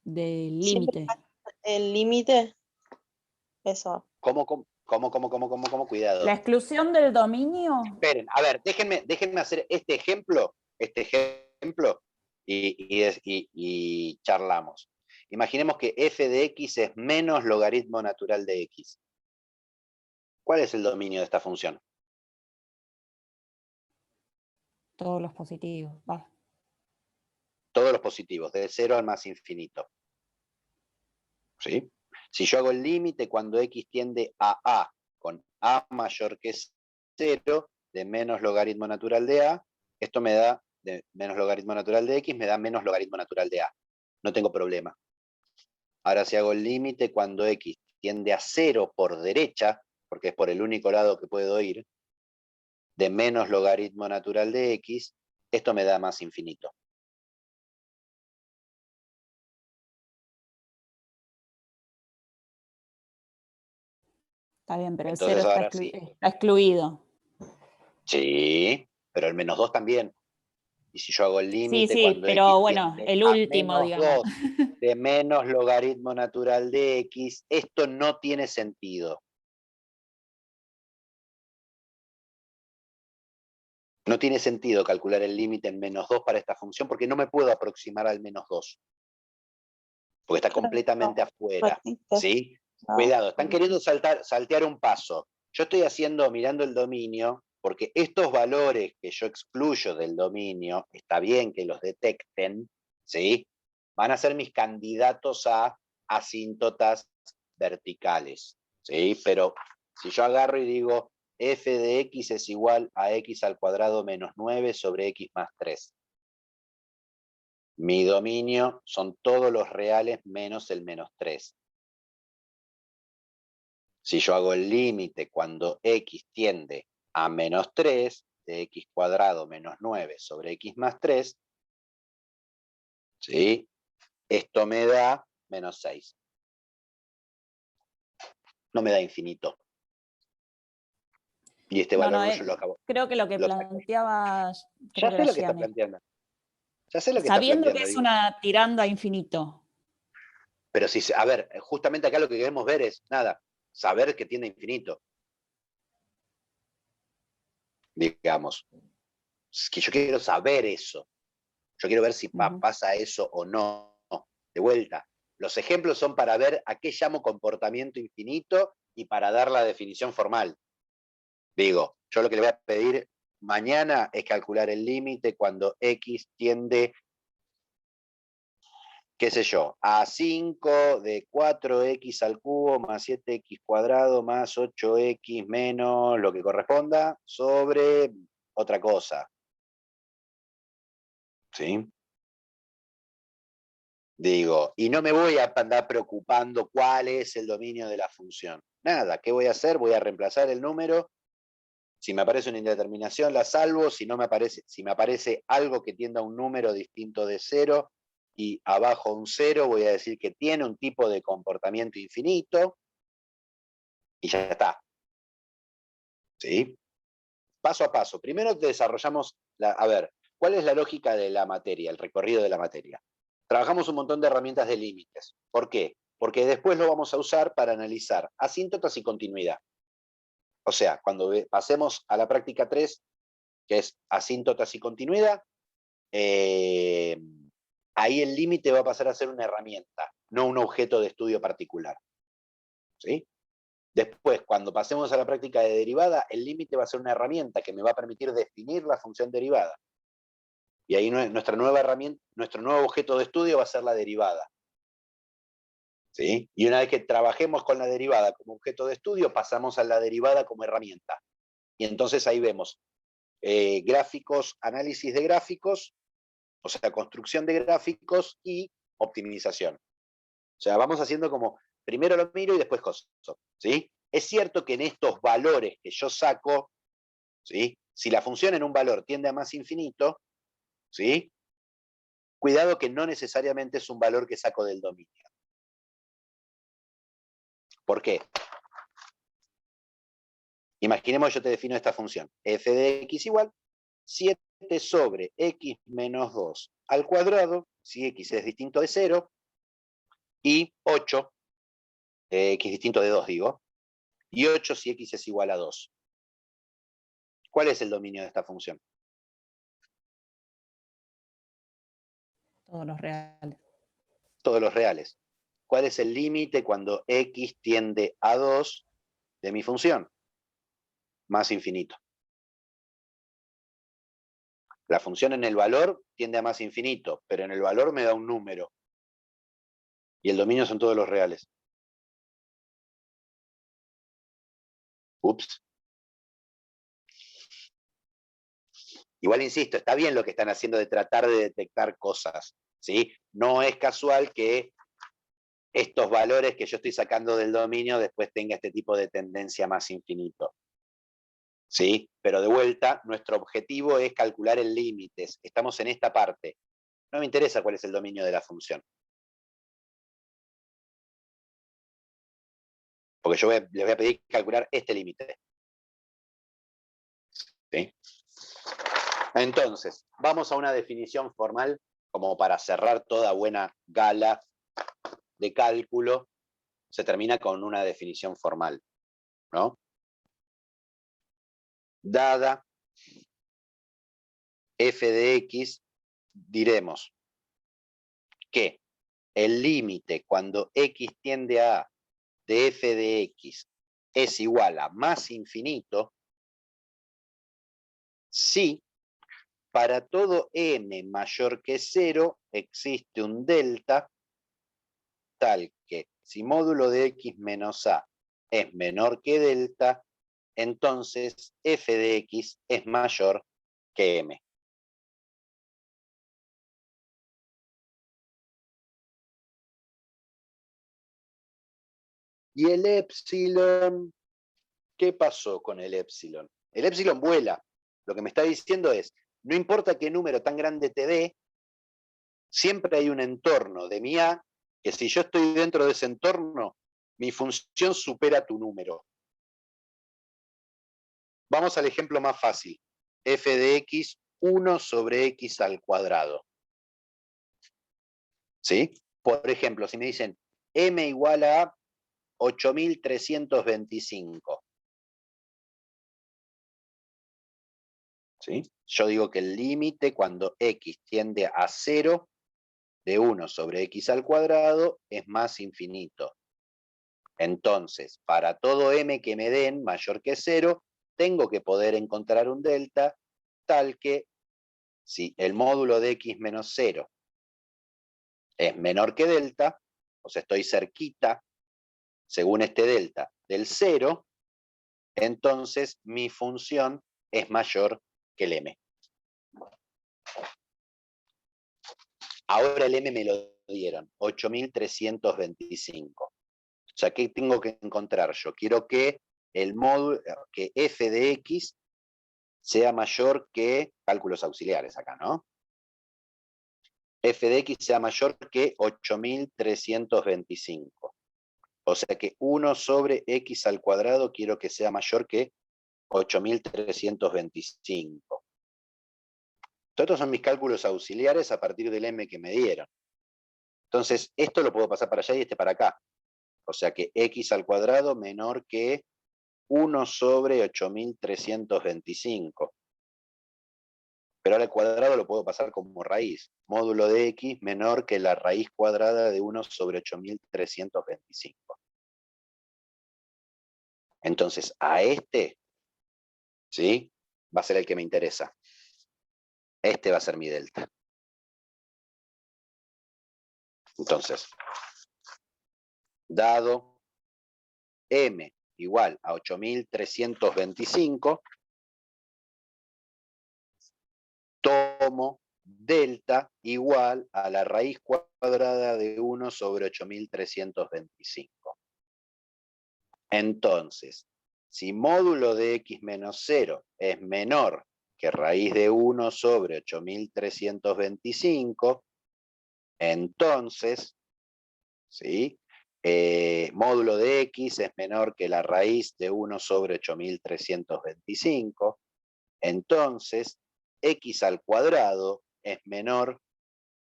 del Siempre límite. el límite, eso. ¿Cómo? Cuidado. La exclusión del dominio, Esperen, a ver, déjenme hacer este ejemplo y charlamos. Imaginemos que f de x es menos logaritmo natural de x. ¿Cuál es el dominio de esta función? todos los positivos. Va. Todos los positivos, de 0 al más infinito. ¿Sí? Si yo hago el límite cuando x tiende a con a mayor que 0, de menos logaritmo natural de a, esto me da, de menos logaritmo natural de x, me da menos logaritmo natural de a. No tengo problema. Ahora si hago el límite cuando x tiende a 0 por derecha, porque es por el único lado que puedo ir, de menos logaritmo natural de x, esto me da más infinito. Está bien, pero el Entonces 0 ahora sí. está excluido. Sí, pero el menos 2 también. Y si yo hago el límite Sí, cuando pero x bueno, tiende el a último, menos digamos. 2 de menos logaritmo natural de x, esto no tiene sentido. No tiene sentido calcular el límite en menos 2 para esta función porque no me puedo aproximar al menos 2. Porque está Claro, completamente no afuera. existe. ¿Sí? No. Cuidado, están queriendo saltear un paso. Yo estoy mirando el dominio, porque estos valores que yo excluyo del dominio, está bien que los detecten, ¿sí? Van a ser mis candidatos a asíntotas verticales, ¿sí? Pero si yo agarro y digo f de x es igual a x al cuadrado menos 9 sobre x más 3. Mi dominio son todos los reales menos el menos 3. Si yo hago el límite cuando x tiende a menos 3, de x cuadrado menos 9 sobre x más 3, ¿sí? Esto me da menos 6. No me da infinito. Y este No, valor yo lo acabo. creo que lo que Lo saco. planteabas, creo Ya que sé era lo que está Gianni. planteando. Ya sé lo que está Sabiendo que planteando. es Digo. una tirando a infinito. Pero si, a ver, justamente acá lo que queremos ver es, nada, saber que tiene infinito. Digamos. Es que yo quiero saber eso. Yo quiero ver si pasa eso o no. De vuelta, los ejemplos son para ver a qué llamo comportamiento infinito y para dar la definición formal. Digo, yo lo que le voy a pedir mañana es calcular el límite cuando x tiende, qué sé yo, a 5 de 4x al cubo más 7x cuadrado más 8x menos lo que corresponda sobre otra cosa. ¿Sí? Digo, y no me voy a andar preocupando cuál es el dominio de la función. Nada, ¿qué voy a hacer? Voy a reemplazar el número. Si me aparece una indeterminación, la salvo. Si me aparece algo que tienda a un número distinto de 0 y abajo un 0, voy a decir que tiene un tipo de comportamiento infinito y ya está. ¿Sí? Paso a paso. Primero desarrollamos, a ver, ¿cuál es la lógica de la materia, el recorrido de la materia? Trabajamos un montón de herramientas de límites. ¿Por qué? Porque después lo vamos a usar para analizar asíntotas y continuidad. O sea, cuando pasemos a la práctica 3, que es asíntotas y continuidad, ahí el límite va a pasar a ser una herramienta, no un objeto de estudio particular. ¿Sí? Después, cuando pasemos a la práctica de derivada, el límite va a ser una herramienta que me va a permitir definir la función derivada. Y ahí nuestra nueva herramienta, nuestro nuevo objeto de estudio va a ser la derivada. ¿Sí? Y una vez que trabajemos con la derivada como objeto de estudio, pasamos a la derivada como herramienta. Y entonces ahí vemos gráficos, análisis de gráficos, o sea, construcción de gráficos y optimización. O sea, vamos haciendo como, primero lo miro y después cosas. ¿Sí? Es cierto que en estos valores que yo saco, ¿sí? Si la función en un valor tiende a más infinito, ¿sí? Cuidado que no necesariamente es un valor que saco del dominio. ¿Por qué? Imaginemos yo te defino esta función. F de x igual 7 sobre x menos 2 al cuadrado, si x es distinto de 0, y 8, x distinto de 2 digo, y 8 si x es igual a 2. ¿Cuál es el dominio de esta función? Todos los reales. Todos los reales. ¿Cuál es el límite cuando x tiende a 2 de mi función? Más infinito. La función en el valor tiende a más infinito, pero en el valor me da un número. Y el dominio son todos los reales. Ups. Igual insisto, está bien lo que están haciendo de tratar de detectar cosas, ¿sí? No es casual que estos valores que yo estoy sacando del dominio después tenga este tipo de tendencia más infinito. ¿Sí? Pero de vuelta, nuestro objetivo es calcular el límite. Estamos en esta parte. No me interesa cuál es el dominio de la función. Porque yo les voy a pedir calcular este límite. ¿Sí? Entonces, vamos a una definición formal como para cerrar toda buena gala de cálculo. Se termina con una definición formal, ¿no? Dada f de x, diremos que el límite cuando x tiende a de f de x es igual a más infinito si para todo m mayor que 0 existe un delta tal que si módulo de x menos a es menor que delta, entonces f de x es mayor que m. Y el epsilon, ¿qué pasó con el epsilon? El epsilon vuela. Lo que me está diciendo es, no importa qué número tan grande te dé, siempre hay un entorno de mi A, que si yo estoy dentro de ese entorno, mi función supera tu número. Vamos al ejemplo más fácil. F de x, 1 sobre x al cuadrado. ¿Sí? Por ejemplo, si me dicen m igual a 8325. ¿Sí? Yo digo que el límite cuando x tiende a 0 de 1 sobre x al cuadrado es más infinito. Entonces, para todo m que me den mayor que 0, tengo que poder encontrar un delta tal que si el módulo de x menos 0 es menor que delta, o sea, estoy cerquita, según este delta, del 0, entonces mi función es mayor que el m. Ahora el m me lo dieron, 8325. O sea, ¿qué tengo que encontrar yo? Quiero que el módulo, que f de x sea mayor que, cálculos auxiliares acá, ¿no? F de x sea mayor que 8325. O sea que 1 sobre x al cuadrado quiero que sea mayor que 8325. Estos son mis cálculos auxiliares a partir del m que me dieron. Entonces, esto lo puedo pasar para allá y este para acá. O sea que x al cuadrado menor que 1 sobre 8325. Pero ahora el cuadrado lo puedo pasar como raíz. Módulo de x menor que la raíz cuadrada de 1 sobre 8325. Entonces, a este, ¿sí? Va a ser el que me interesa. Este va a ser mi delta. Entonces, dado m igual a 8325, tomo delta igual a la raíz cuadrada de 1 sobre 8325. Entonces, si módulo de x menos 0 es menor que raíz de 1 sobre 8325, entonces, ¿sí? módulo de x es menor que la raíz de 1 sobre 8325. Entonces, x al cuadrado es menor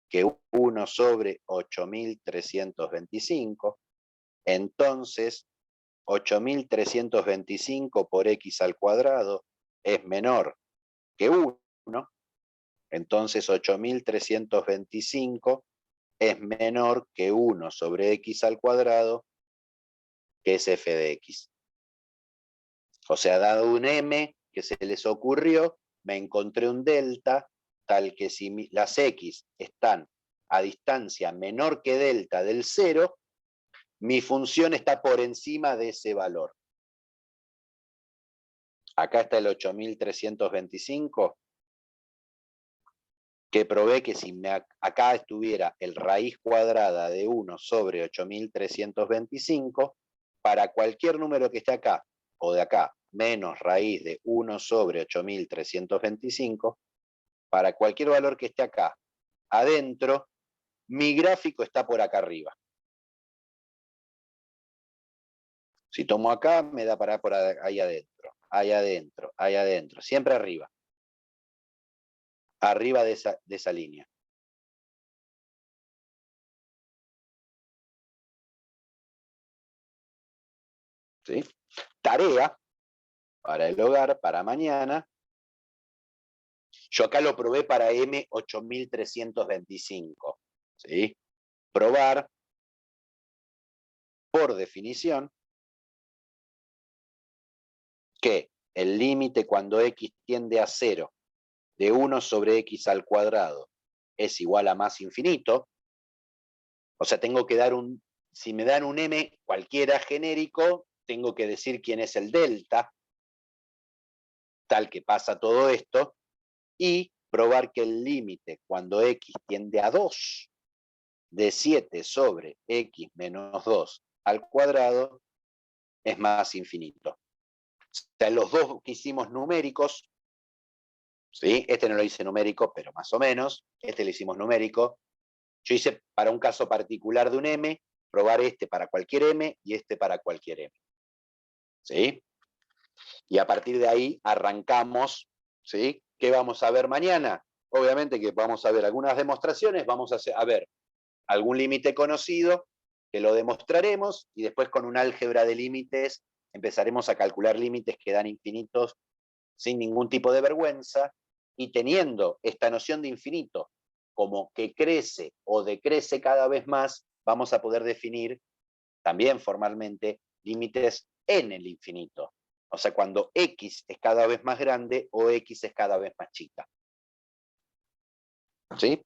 que 1 sobre 8325. Entonces, 8325 por x al cuadrado es menor que 1. Entonces, 8325 es menor que 1 sobre x al cuadrado, que es f de x. O sea, dado un m que se les ocurrió, me encontré un delta tal que si las x están a distancia menor que delta del 0, mi función está por encima de ese valor. Acá está el 8325, que probé que si acá estuviera el raíz cuadrada de 1 sobre 8325, para cualquier número que esté acá o de acá, menos raíz de 1 sobre 8325, para cualquier valor que esté acá adentro, mi gráfico está por acá arriba. Si tomo acá, me da para por ahí adentro, ahí adentro, ahí adentro, siempre arriba. Arriba de esa línea. ¿Sí? Tarea para el hogar, para mañana. Yo acá lo probé para M8325. ¿Sí? Probar, por definición, que el límite cuando x tiende a 0 de 1 sobre x al cuadrado es igual a más infinito. O sea, tengo que dar si me dan un m cualquiera genérico, tengo que decir quién es el delta, tal que pasa todo esto, y probar que el límite cuando x tiende a 2 de 7 sobre x menos 2 al cuadrado es más infinito. O sea, los dos que hicimos numéricos, ¿sí? Este no lo hice numérico, pero más o menos, este lo hicimos numérico. Yo hice para un caso particular de un m, probar este para cualquier m y este para cualquier m. ¿Sí? Y a partir de ahí arrancamos, ¿sí? ¿Qué vamos a ver mañana? Obviamente que vamos a ver algunas demostraciones, vamos a ver algún límite conocido, que lo demostraremos, y después con un álgebra de límites empezaremos a calcular límites que dan infinitos sin ningún tipo de vergüenza, y teniendo esta noción de infinito como que crece o decrece cada vez más, vamos a poder definir también formalmente límites en el infinito. O sea, cuando x es cada vez más grande o x es cada vez más chica. ¿Sí?